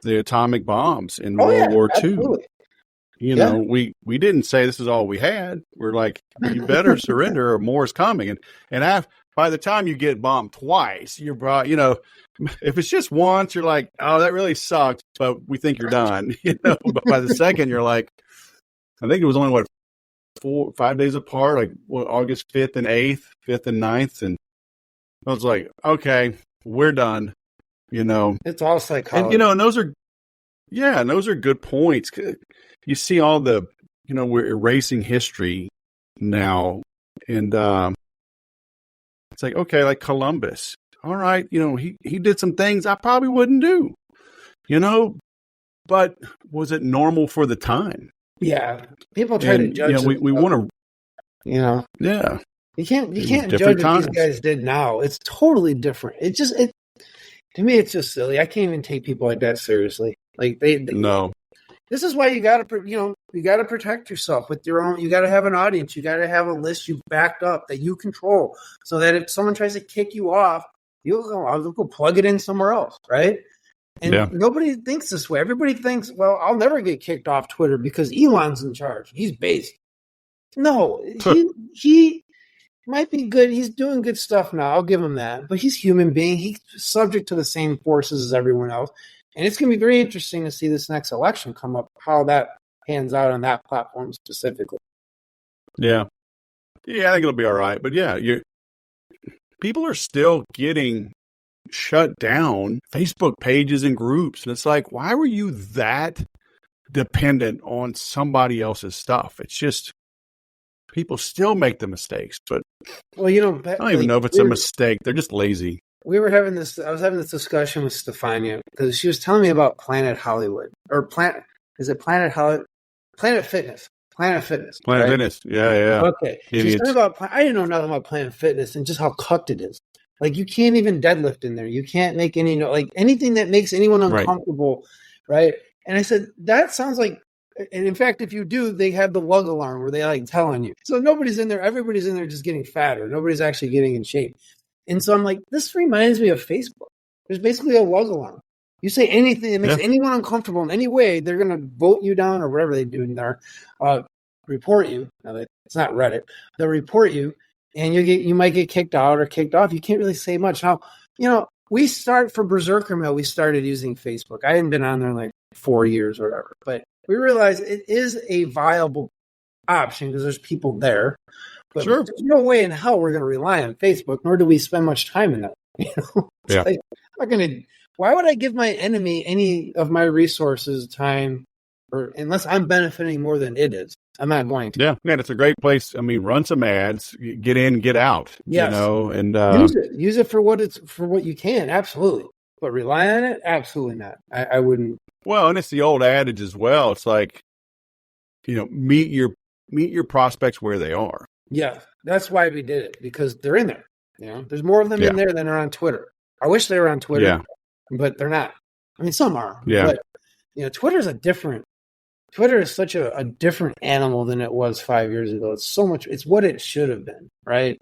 atomic bombs in World War II. Absolutely. We didn't say this is all we had. We're like, you better surrender or more is coming. And by the time you get bombed twice, you're brought, if it's just once, you're like, oh, that really sucked, but we think you're done. But by the second, you're like, I think it was only 5 days apart, August 5th and 8th, 5th and 9th. And I was like, okay, we're done. It's all psychology. And those are good points. You see all the, we're erasing history now. And it's like, okay, like Columbus. All right, he did some things I probably wouldn't do, but was it normal for the time? Yeah. People try to judge. We want to, Yeah. You can't judge what these guys did now. It's totally different. To me, it's just silly. I can't even take people like that seriously. No. This is why you got to protect yourself with your own. You got to have an audience. You got to have a list you backed up that you control, so that if someone tries to kick you off, I'll go plug it in somewhere else, right? And nobody thinks this way. Everybody thinks, well, I'll never get kicked off Twitter because Elon's in charge. He's based. No, he might be good. He's doing good stuff now. I'll give him that. But he's a human being. He's subject to the same forces as everyone else. And it's going to be very interesting to see this next election come up, how that pans out on that platform specifically. Yeah. Yeah, I think it'll be all right. But people are still getting shut down Facebook pages and groups. And it's like, why were you that dependent on somebody else's stuff? It's just, people still make the mistakes. But I don't even know if it's a mistake. They're just lazy. I was having this discussion with Stefania because she was telling me about Planet Hollywood Planet Fitness. Planet Fitness. Planet Fitness. Yeah. Okay. She's talking about, I didn't know nothing about Planet Fitness and just how cucked it is. You can't even deadlift in there. You can't make any, anything that makes anyone uncomfortable. Right. And I said, that sounds like, and in fact, if you do, they have the lug alarm where they telling you. So nobody's in there. Everybody's in there just getting fatter. Nobody's actually getting in shape. And so I'm like, this reminds me of Facebook. There's basically a lug alarm. You say anything that makes anyone uncomfortable in any way, they're going to vote you down or whatever they do in there, report you. Now, it's not Reddit. They'll report you, and you might get kicked out or kicked off. You can't really say much. Now, we for Berserker Mill, we started using Facebook. I hadn't been on there in 4 years or whatever, but we realized it is a viable option because there's people there. But sure. There's no way in hell we're going to rely on Facebook, nor do we spend much time in that. Why would I give my enemy any of my resources, time, or unless I'm benefiting more than it is? I'm not going to. Yeah, man, it's a great place. I mean, run some ads, get in, get out. Yes. And use it for what you can, absolutely. But rely on it, absolutely not. I wouldn't. Well, and it's the old adage as well. It's like, meet your prospects where they are. Yeah, that's why we did it, because they're in there. There's more of them in there than are on Twitter. I wish they were on Twitter, but they're not. I mean, some are. Yeah. But, Twitter's a different Twitter is such a different animal than it was 5 years ago. It's so much. It's what it should have been, right?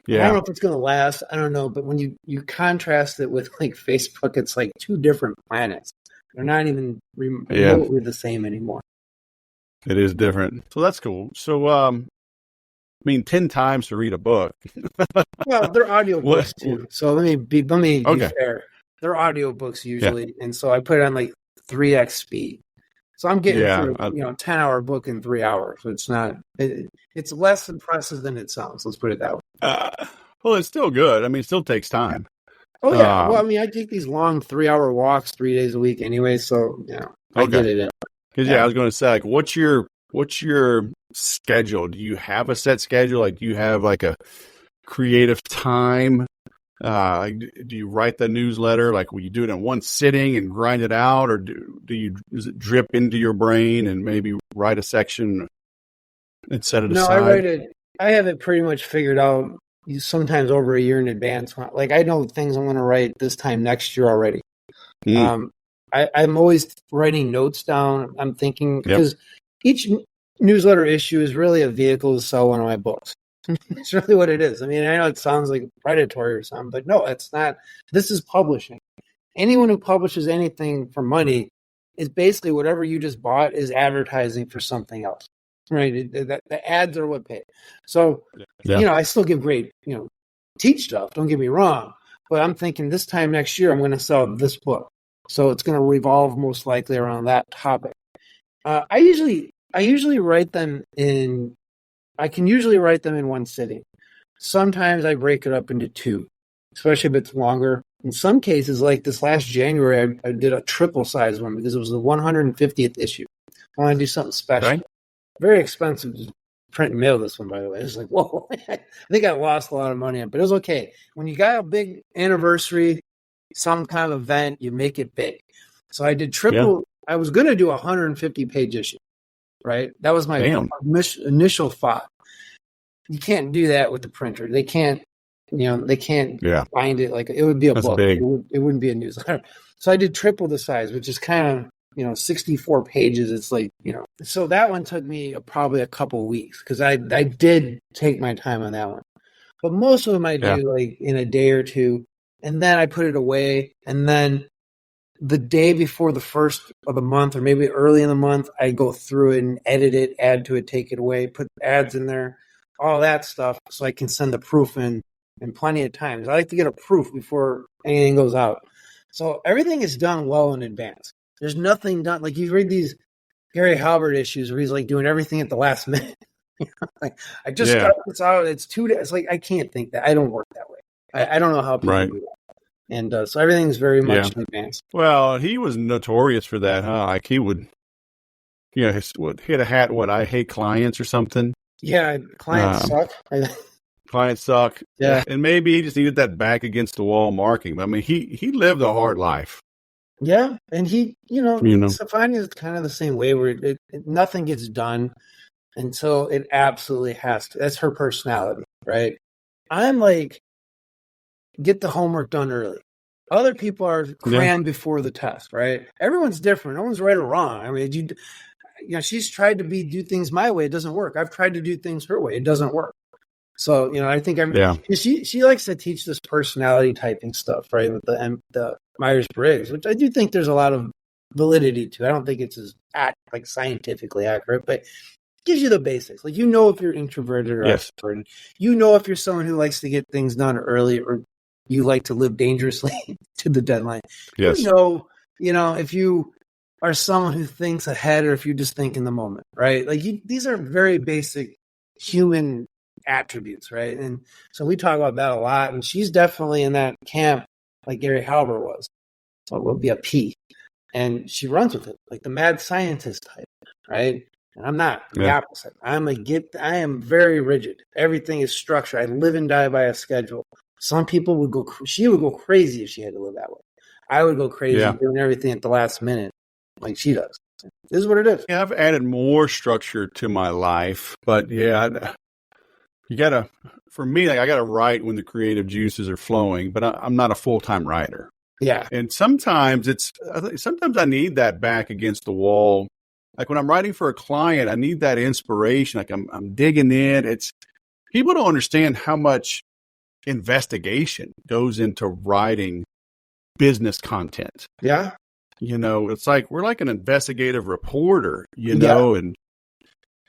I don't know if it's going to last. I don't know. But when you contrast it with like Facebook, it's like two different planets. They're not even remotely the same anymore. It is different. So that's cool. So, 10 times to read a book. Well, they're audiobooks too. So let me be fair. They're audiobooks usually. And so I put it on like 3x speed. So I'm getting through, 10-hour book in 3 hours. It's not. It's less impressive than it sounds. Let's put it that way. Well, it's still good. It still takes time. Oh yeah. I take these long 3-hour walks 3 days a week anyway. So I get it in. Because I was going to say, like, what's your schedule? Do you have a set schedule? Like, do you have like a creative time? Do you write the newsletter? Like, will you do it in one sitting and grind it out, or does it drip into your brain and maybe write a section and set it aside? No, I write it. I have it pretty much figured out. Sometimes over a year in advance. Like I know things I'm going to write this time next year already. I'm always writing notes down. I'm thinking because each newsletter issue is really a vehicle to sell one of my books. It's really what it is. I know it sounds like predatory or something, but no, it's not. This is publishing. Anyone who publishes anything for money is basically whatever you just bought is advertising for something else, right? The ads are what pay. So, I still give great, teach stuff. Don't get me wrong, but I'm thinking this time next year I'm going to sell this book, so it's going to revolve most likely around that topic. I usually write them in. I can usually write them in one sitting. Sometimes I break it up into two, especially if it's longer. In some cases, like this last January, I did a triple size one because it was the 150th issue. I want to do something special. Right. Very expensive to print and mail this one, by the way. It's like, whoa. I think I lost a lot of money on it, but it was okay. When you got a big anniversary, some kind of event, you make it big. So I did triple. Yeah. I was going to do a 150-page issue. Right, that was my initial thought. You can't do that with the printer. They can't, bind it like it would be a book. It wouldn't be a newsletter. So I did triple the size, which is kind of 64 pages. It's like So that one took me probably a couple of weeks because I did take my time on that one. But most of them I do like in a day or two, and then I put it away, and then the day before the first of the month, or maybe early in the month, I go through it and edit it, add to it, take it away, put ads in there, all that stuff, so I can send the proof in plenty of times. I like to get a proof before anything goes out. So everything is done well in advance. There's nothing done. Like you read these Gary Halbert issues where he's like doing everything at the last minute. Like I just got this out. It's 2 days. It's like I can't think that. I don't work that way. I don't know how people do that. And so everything's very much in advance. Well, he was notorious for that, huh? Like he would, he had a hat, I hate clients or something. Yeah, clients suck. Clients suck. Yeah. And maybe he just needed that back against the wall marking. I mean, he lived a hard life. Yeah. And he, Stefani is kind of the same way where nothing gets done until it absolutely has to. That's her personality, right? I'm like, get the homework done early. Other people are crammed before the test, right? Everyone's different. No one's right or wrong. I mean, she's tried to do things my way. It doesn't work. I've tried to do things her way. It doesn't work. So, I think she likes to teach this personality typing stuff, right? With the Myers-Briggs, which I do think there's a lot of validity to. I don't think it's as scientifically accurate, but it gives you the basics. Like, if you're introverted or extroverted. If you're someone who likes to get things done early or you like to live dangerously to the deadline. Yes. If you are someone who thinks ahead or if you just think in the moment, right? Like these are very basic human attributes, right? And so we talk about that a lot. And she's definitely in that camp like Gary Halbert was. So it will be a P. And she runs with it, like the mad scientist type, right? And I'm not the opposite. I am very rigid. Everything is structured. I live and die by a schedule. Some people she would go crazy if she had to live that way. I would go crazy doing everything at the last minute like she does. This is what it is. Yeah, I've added more structure to my life, but you gotta, for me, I gotta write when the creative juices are flowing, but I'm not a full-time writer. Yeah. And sometimes I need that back against the wall Like when I'm writing for a client, I need that inspiration. Like I'm digging in. It's people don't understand how much investigation goes into writing business content. Yeah. It's like we're like an investigative reporter, and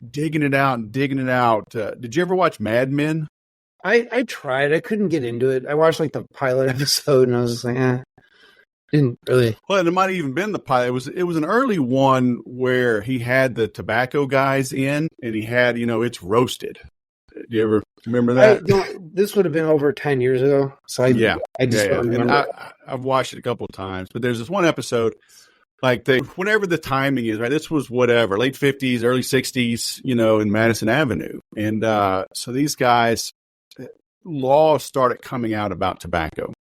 digging it out and digging it out. Did you ever watch Mad Men? I tried. I couldn't get into it. I watched like the pilot episode and I was just like, didn't really. Well, and it might have even been the pilot. It was an early one where he had the tobacco guys in and he had, it's roasted. Do you ever remember that? This would have been over 10 years ago. So I just don't remember. I've watched it a couple of times, but there's this one episode, like whenever the timing is, right? This was whatever, late 50s, early 60s, in Madison Avenue. And so these guys, laws started coming out about tobacco.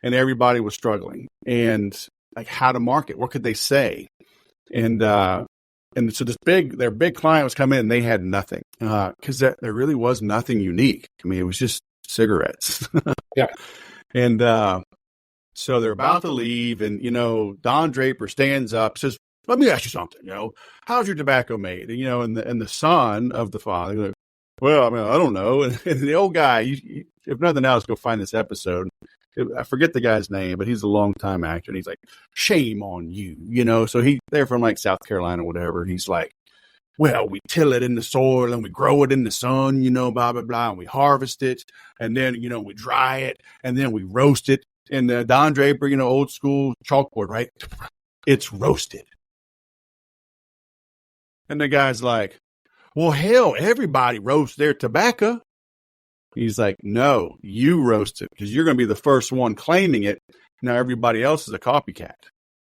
And everybody was struggling, and like how to market, what could they say, and so their big client was coming in, and they had nothing because there really was nothing unique. I mean, it was just cigarettes. Yeah, and so they're about to leave, and Don Draper stands up, says, "Let me ask you something. How's your tobacco made?" And the son of the father goes, "Well, I mean, I don't know." And the old guy, if nothing else, go find this episode. I forget the guy's name, but he's a longtime actor, and he's like, "Shame on you," So they're from like South Carolina or whatever. And he's like, "Well, we till it in the soil and we grow it in the sun, blah blah blah, and we harvest it, and then we dry it, and then we roast it." And Don Draper, old school chalkboard, right? It's roasted. And the guy's like, "Well, hell, everybody roasts their tobacco." He's like, "No, you roast it because you're going to be the first one claiming it. Now everybody else is a copycat."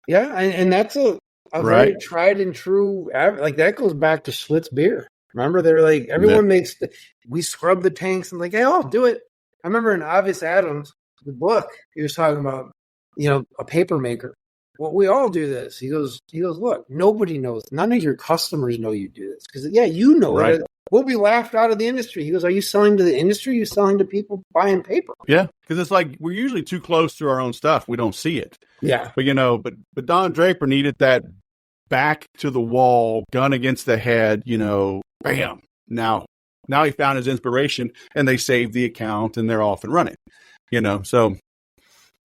Yeah, and that's a very tried and true. Like that goes back to Schlitz beer. Remember, they're like everyone we scrub the tanks and like, "Hey, I'll do it." I remember in Obvious Adams, the book, he was talking about a paper maker. Well, we all do this. He goes. Look, nobody knows. None of your customers know you do this because you know it. We'll be laughed out of the industry. He goes, "Are you selling to the industry? Are you selling to people buying paper?" Yeah, because it's like we're usually too close to our own stuff. We don't see it. Yeah. But Don Draper needed that back to the wall, gun against the head, bam. Now he found his inspiration and they saved the account and they're off and running, So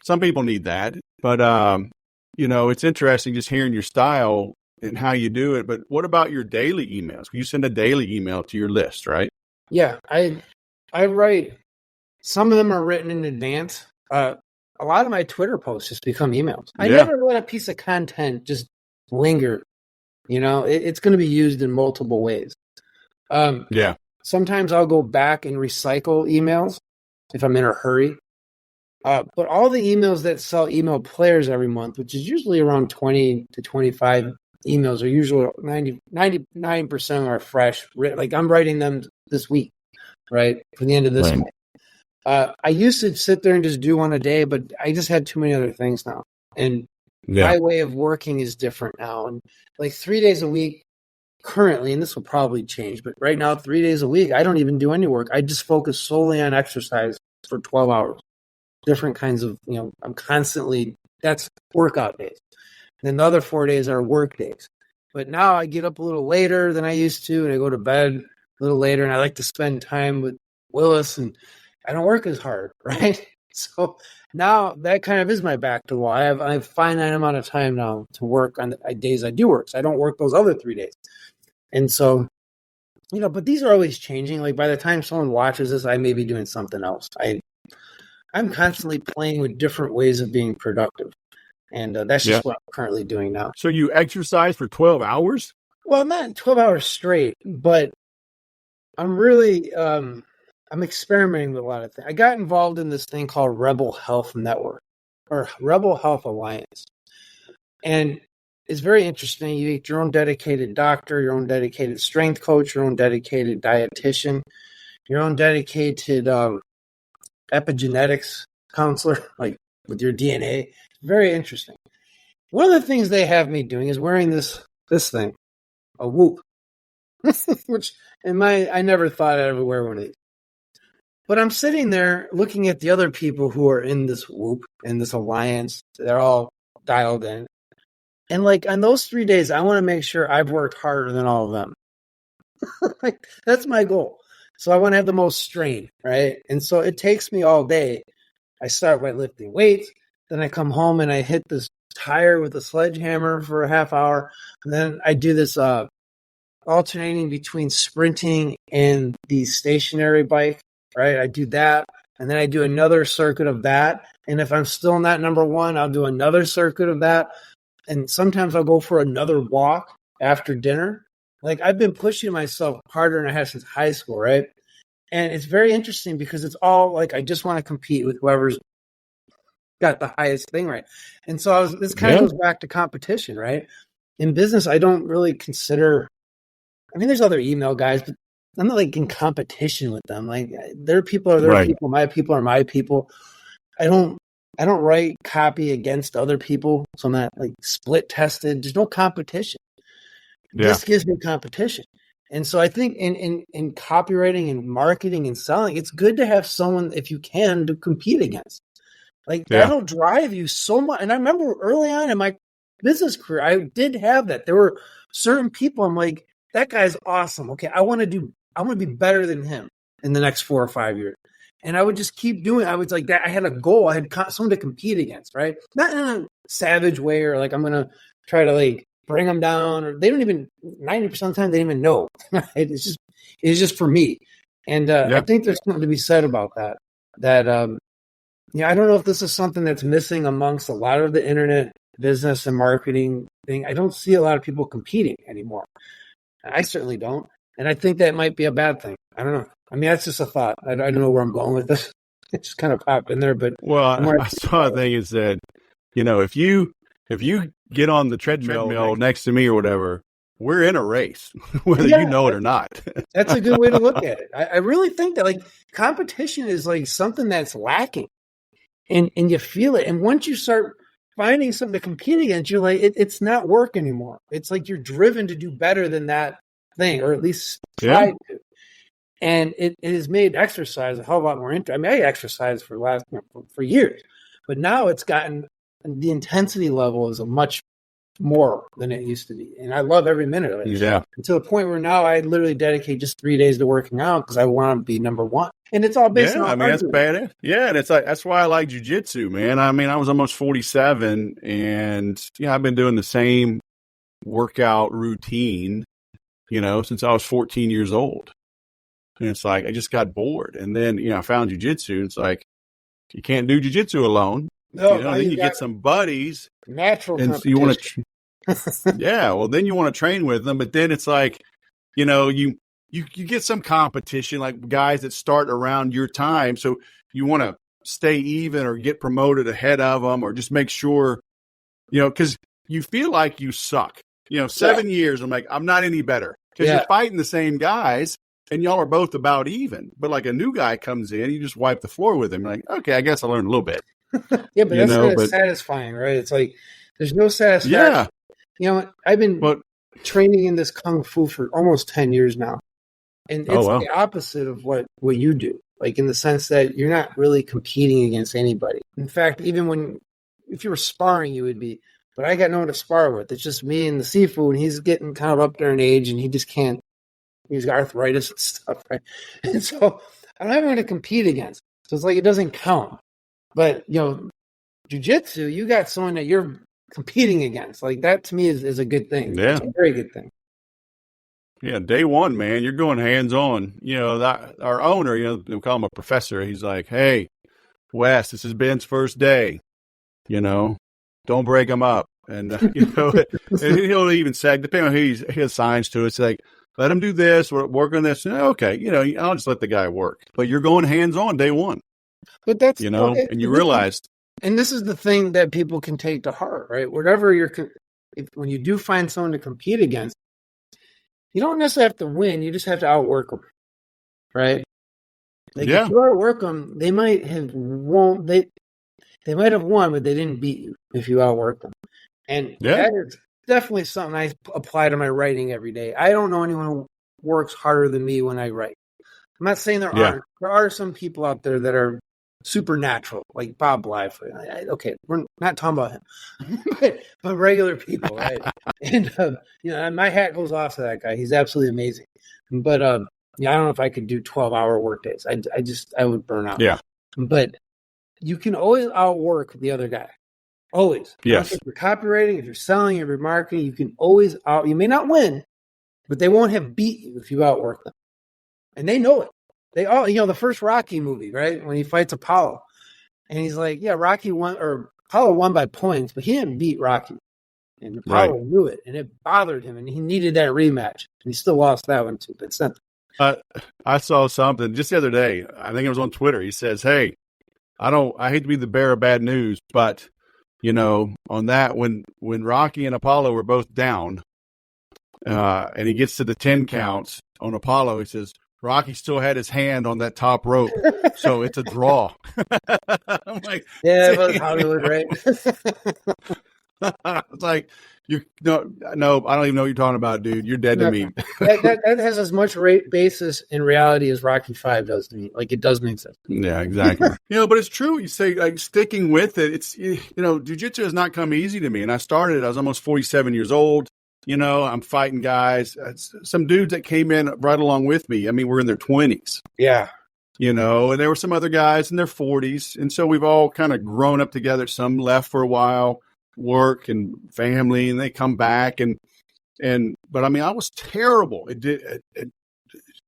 some people need that. But, it's interesting just hearing your style and how you do it. But what about your daily emails? You send a daily email to your list, right? Yeah, I write. Some of them are written in advance. A lot of my Twitter posts just become emails. I never let a piece of content just linger. It's going to be used in multiple ways. Sometimes I'll go back and recycle emails if I'm in a hurry. But all the emails that sell email players every month, which is usually around 20 to 25 emails, are usually 99% are fresh. Like I'm writing them this week, right? For the end of this month. I used to sit there and just do one a day, but I just had too many other things now. And my way of working is different now. And like 3 days a week currently, and this will probably change, but right now, 3 days a week, I don't even do any work. I just focus solely on exercise for 12 hours. Different kinds of, I'm constantly, that's workout days. Then the other 4 days are work days. But now I get up a little later than I used to, and I go to bed a little later, and I like to spend time with Willis, and I don't work as hard, right? So now that kind of is my back to the wall. I have a finite amount of time now to work on the days I do work. So I don't work those other 3 days. And so, but these are always changing. Like by the time someone watches this, I may be doing something else. I'm constantly playing with different ways of being productive. And that's just what I'm currently doing now. So you exercise for 12 hours? Well, not 12 hours straight, but I'm really, I'm experimenting with a lot of things. I got involved in this thing called Rebel Health Network or Rebel Health Alliance. And it's very interesting. You get your own dedicated doctor, your own dedicated strength coach, your own dedicated dietitian, your own dedicated epigenetics counselor, like with your DNA. Very interesting. One of the things they have me doing is wearing this thing, a Whoop, which I never thought I'd ever wear one of these. But I'm sitting there looking at the other people who are in this Whoop, in this alliance. They're all dialed in. And like on those 3 days, I want to make sure I've worked harder than all of them. Like that's my goal. So I want to have the most strain, right? And so it takes me all day. I start by lifting weights, then I come home and I hit this tire with a sledgehammer for a half hour. And then I do this alternating between sprinting and the stationary bike, right? I do that. And then I do another circuit of that. And if I'm still not number one, I'll do another circuit of that. And sometimes I'll go for another walk after dinner. Like I've been pushing myself harder than I have since high school, right? And it's very interesting because it's all like I just want to compete with whoever's got the highest thing, right? And so this kind of goes back to competition, right? In business, I don't really consider. I mean, there's other email guys, but I'm not like in competition with them. Like their people are their people, my people are my people. I don't write copy against other people, so I'm not like split tested. There's no competition. Yeah. This gives me competition. And so I think in copywriting and marketing and selling, it's good to have someone, if you can, to compete against. Like that'll drive you so much. And I remember early on in my business career, I did have that. There were certain people I'm like, that guy's awesome. Okay, I want to be better than him in the next 4 or 5 years. And I would just keep doing. I was like that. I had a goal. I had someone to compete against, right? Not in a savage way or like I'm gonna try to like bring them down. Or they don't even 90% of the time they don't even know. It's just for me. And I think there's something to be said about that. That I don't know if this is something that's missing amongst a lot of the internet business and marketing thing. I don't see a lot of people competing anymore. I certainly don't. And I think that might be a bad thing. I don't know. I mean, that's just a thought. I don't know where I'm going with this. It just kind of popped in there. But I saw a thing is that, if you get on the treadmill next to me or whatever, we're in a race, whether you know it or not. That's a good way to look at it. I really think that like competition is like something that's lacking, and you feel it. And once you start finding something to compete against, you're like, it's not work anymore. It's like you're driven to do better than that thing, or at least try to. And it has made exercise a hell of a lot more interesting. I mean, I exercise for for years, but now it's gotten the intensity level is a much more than it used to be, and I love every minute of it. Yeah, and to the point where now I literally dedicate just 3 days to working out because I want to be number one, and it's all based on. I mean, that's bad. Yeah, and it's like that's why I like jiu-jitsu, man. I mean, I was almost 47, and I've been doing the same workout routine, since I was 14 years old. And it's like I just got bored, and then I found jiu-jitsu. It's like you can't do jiu-jitsu alone. No, then you get some buddies, natural, and so you want to. Well, then you want to train with them, but then it's like, you get some competition, like guys that start around your time, so you want to stay even or get promoted ahead of them, or just make sure, because you feel like you suck. 7 years, I'm like, I'm not any better because you're fighting the same guys. And y'all are both about even, but like a new guy comes in, you just wipe the floor with him. You're like, okay, I guess I learned a little bit. Yeah, but that's not satisfying, right? It's like there's no satisfaction. Yeah. I've been training in this kung fu for almost 10 years now, and it's the opposite of what you do. Like in the sense that you're not really competing against anybody. In fact, even if you were sparring, you would be. But I got no one to spar with. It's just me and the Sifu, and he's getting kind of up there in age, and he just can't. He's got arthritis and stuff, right? And so I don't have anyone to compete against. So it's like it doesn't count. But, jiu-jitsu, you got someone that you're competing against. Like that to me is a good thing. Yeah. It's a very good thing. Yeah, day one, man, you're going hands-on. Our owner, we call him a professor. He's like, hey, Wes, this is Ben's first day. Don't break him up. And, and he'll even say, depending on who he assigns to, it's like, let him do this, work on this. Okay, I'll just let the guy work. But you're going hands-on day one. But that's, and you realized. And this is the thing that people can take to heart, right? Whatever when you do find someone to compete against, you don't necessarily have to win. You just have to outwork them, right? Like if you outwork them, they might have won. They might have won, but they didn't beat you if you outwork them. And that is definitely something I apply to my writing every day. I don't know anyone who works harder than me when I write. I'm not saying there aren't. There are some people out there that are supernatural, like Bob Blythe. Okay, we're not talking about him, but regular people, right? And my hat goes off to that guy. He's absolutely amazing. But I don't know if I could do 12-hour work days. I would burn out. Yeah. But you can always outwork the other guy. Always. Yes. If you're copywriting, if you're selling, if you're marketing, you can always you may not win, but they won't have beat you if you outwork them. And they know it. They all, the first Rocky movie, right? When he fights Apollo. And he's like, yeah, Rocky won, or Apollo won by points, but he didn't beat Rocky. And Apollo knew it, and it bothered him, and he needed that rematch. And he still lost that one, too. But I saw something just the other day. I think it was on Twitter. He says, hey, I hate to be the bearer of bad news, but, on that, when Rocky and Apollo were both down, and he gets to the 10 counts on Apollo, he says, Rocky still had his hand on that top rope, so it's a draw. I'm like, yeah, it was Hollywood, right? It's like, no, I don't even know what you're talking about, dude. You're dead to me. that has as much basis in reality as Rocky V does to me. Like, it does make sense. Yeah, exactly. But it's true. You say, like, sticking with it. It's, jiu-jitsu has not come easy to me. And I was almost 47 years old. I'm fighting guys, some dudes that came in right along with me. I mean, we're in their 20s. Yeah. And there were some other guys in their 40s. And so we've all kind of grown up together. Some left for a while, work and family, and they come back. But I mean, I was terrible.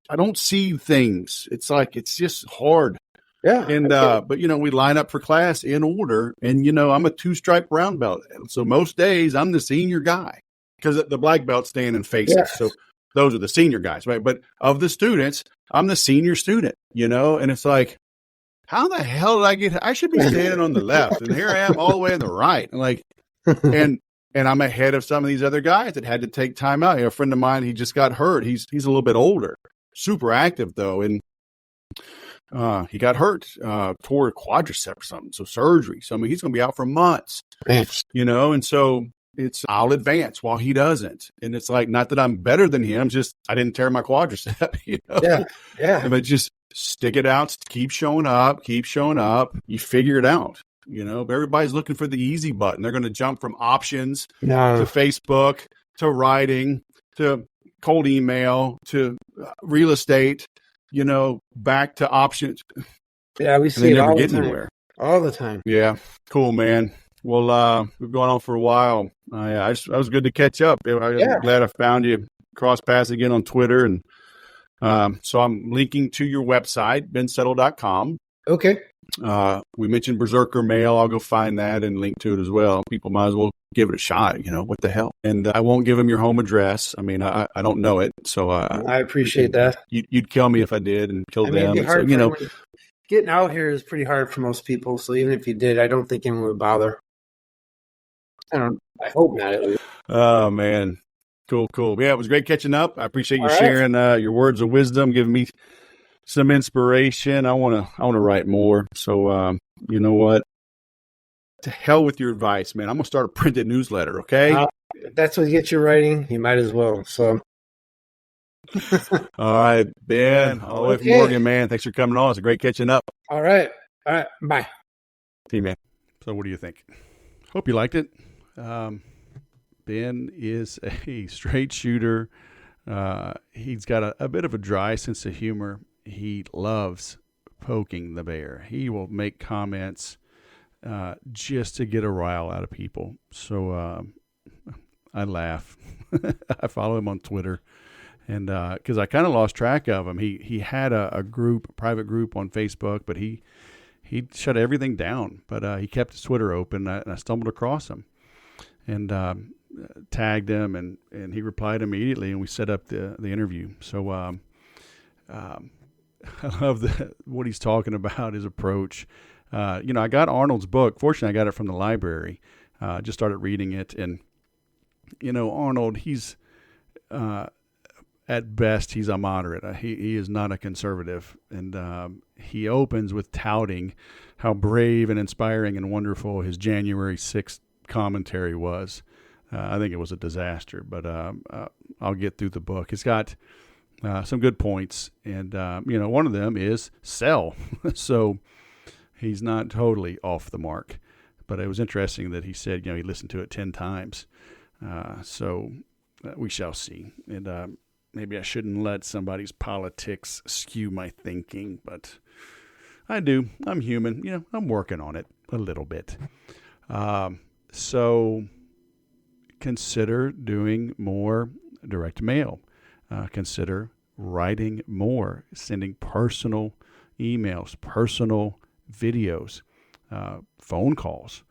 I don't see things. It's like, it's just hard. Yeah. And, but we line up for class in order, and, I'm a 2-stripe brown belt. And so most days I'm the senior guy, because the black belts stand in faces. Yeah. So those are the senior guys, right? But of the students, I'm the senior student, and it's like, how the hell did I should be standing on the left, and here I am all the way on the right. And like, and I'm ahead of some of these other guys that had to take time out. A friend of mine, he just got hurt. He's a little bit older, super active though. And, he got hurt, tore a quadricep or something. So surgery. So I mean, he's going to be out for months, and so I'll advance while he doesn't. And it's like, not that I'm better than him, just I didn't tear my quadricep, Yeah. But just stick it out, keep showing up. You figure it out, but everybody's looking for the easy button. They're going to jump from options to Facebook, to writing, to cold email, to real estate, back to options. Yeah, we see it all the time. Anywhere. All the time. Yeah. Cool, man. Well, we've gone on for a while. I was good to catch up. I'm glad I found you. Cross paths again on Twitter. And so I'm linking to your website, bensettle.com. Okay. We mentioned Berserker Mail. I'll go find that and link to it as well. People might as well give it a shot. What the hell? And I won't give them your home address. I mean, I don't know it. So I appreciate that. You'd kill me if I did and kill them. So, getting out here is pretty hard for most people. So even if you did, I don't think anyone would bother. I hope not, at least. Oh, man. Cool. Yeah, it was great catching up. I appreciate you sharing your words of wisdom, giving me some inspiration. I want to write more. So, you know what? To hell with your advice, man. I'm going to start a printed newsletter, okay? If that's what gets you writing, you might as well. So. All right, Ben. All the way from Oregon, man. Thanks for coming on. It's a great catching up. All right. Bye. See you, man. So what do you think? Hope you liked it. Ben is a straight shooter. He's got a bit of a dry sense of humor. He loves poking the bear. He will make comments just to get a rile out of people. So I laugh. I follow him on Twitter. And because I kind of lost track of him. He had a private group on Facebook, but he shut everything down. But he kept his Twitter open, and I stumbled across him. And tagged him, and he replied immediately, and we set up the interview. So I love what he's talking about, his approach. I got Arnold's book. Fortunately, I got it from the library. Just started reading it, and Arnold, he's at best he's a moderate. He is not a conservative, and he opens with touting how brave and inspiring and wonderful his January 6th commentary was. I think it was a disaster, but I'll get through the book. It's got some good points, and one of them is sell. So he's not totally off the mark. But it was interesting that he said, he listened to it 10 times. So we shall see. And maybe I shouldn't let somebody's politics skew my thinking, but I do. I'm human. I'm working on it a little bit. So consider doing more direct mail. Consider writing more, sending personal emails, personal videos, phone calls.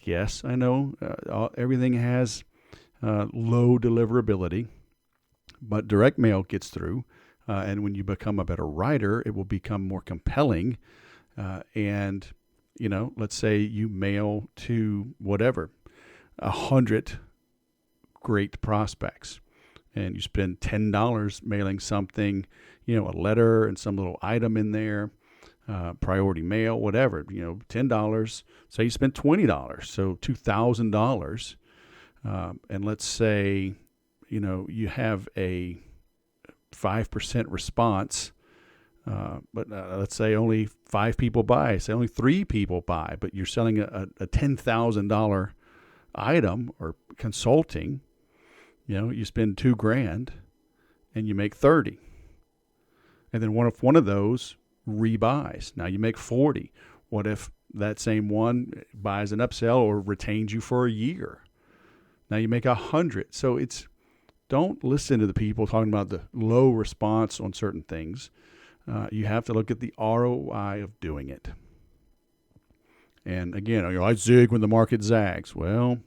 Yes, I know everything has low deliverability, but direct mail gets through. And when you become a better writer, it will become more compelling. And let's say you mail to 100 great prospects, and you spend $10 mailing something, a letter and some little item in there, priority mail, whatever, $10. Say you spent $20, so $2,000. And let's say, you have a 5% response, but let's say only 5 people buy, say only 3 people buy, but you're selling a $10,000 item or consulting, you spend $2,000 and you make 30. And then what if one of those rebuys? Now you make 40. What if that same one buys an upsell or retains you for a year? Now you make 100. So don't listen to the people talking about the low response on certain things. You have to look at the ROI of doing it. And again, I zig when the market zags. Well,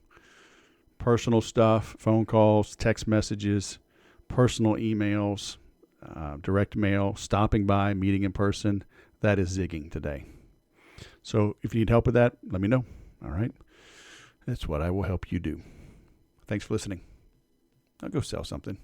personal stuff, phone calls, text messages, personal emails, direct mail, stopping by, meeting in person, that is zigging today. So if you need help with that, let me know. All right. That's what I will help you do. Thanks for listening. I'll go sell something.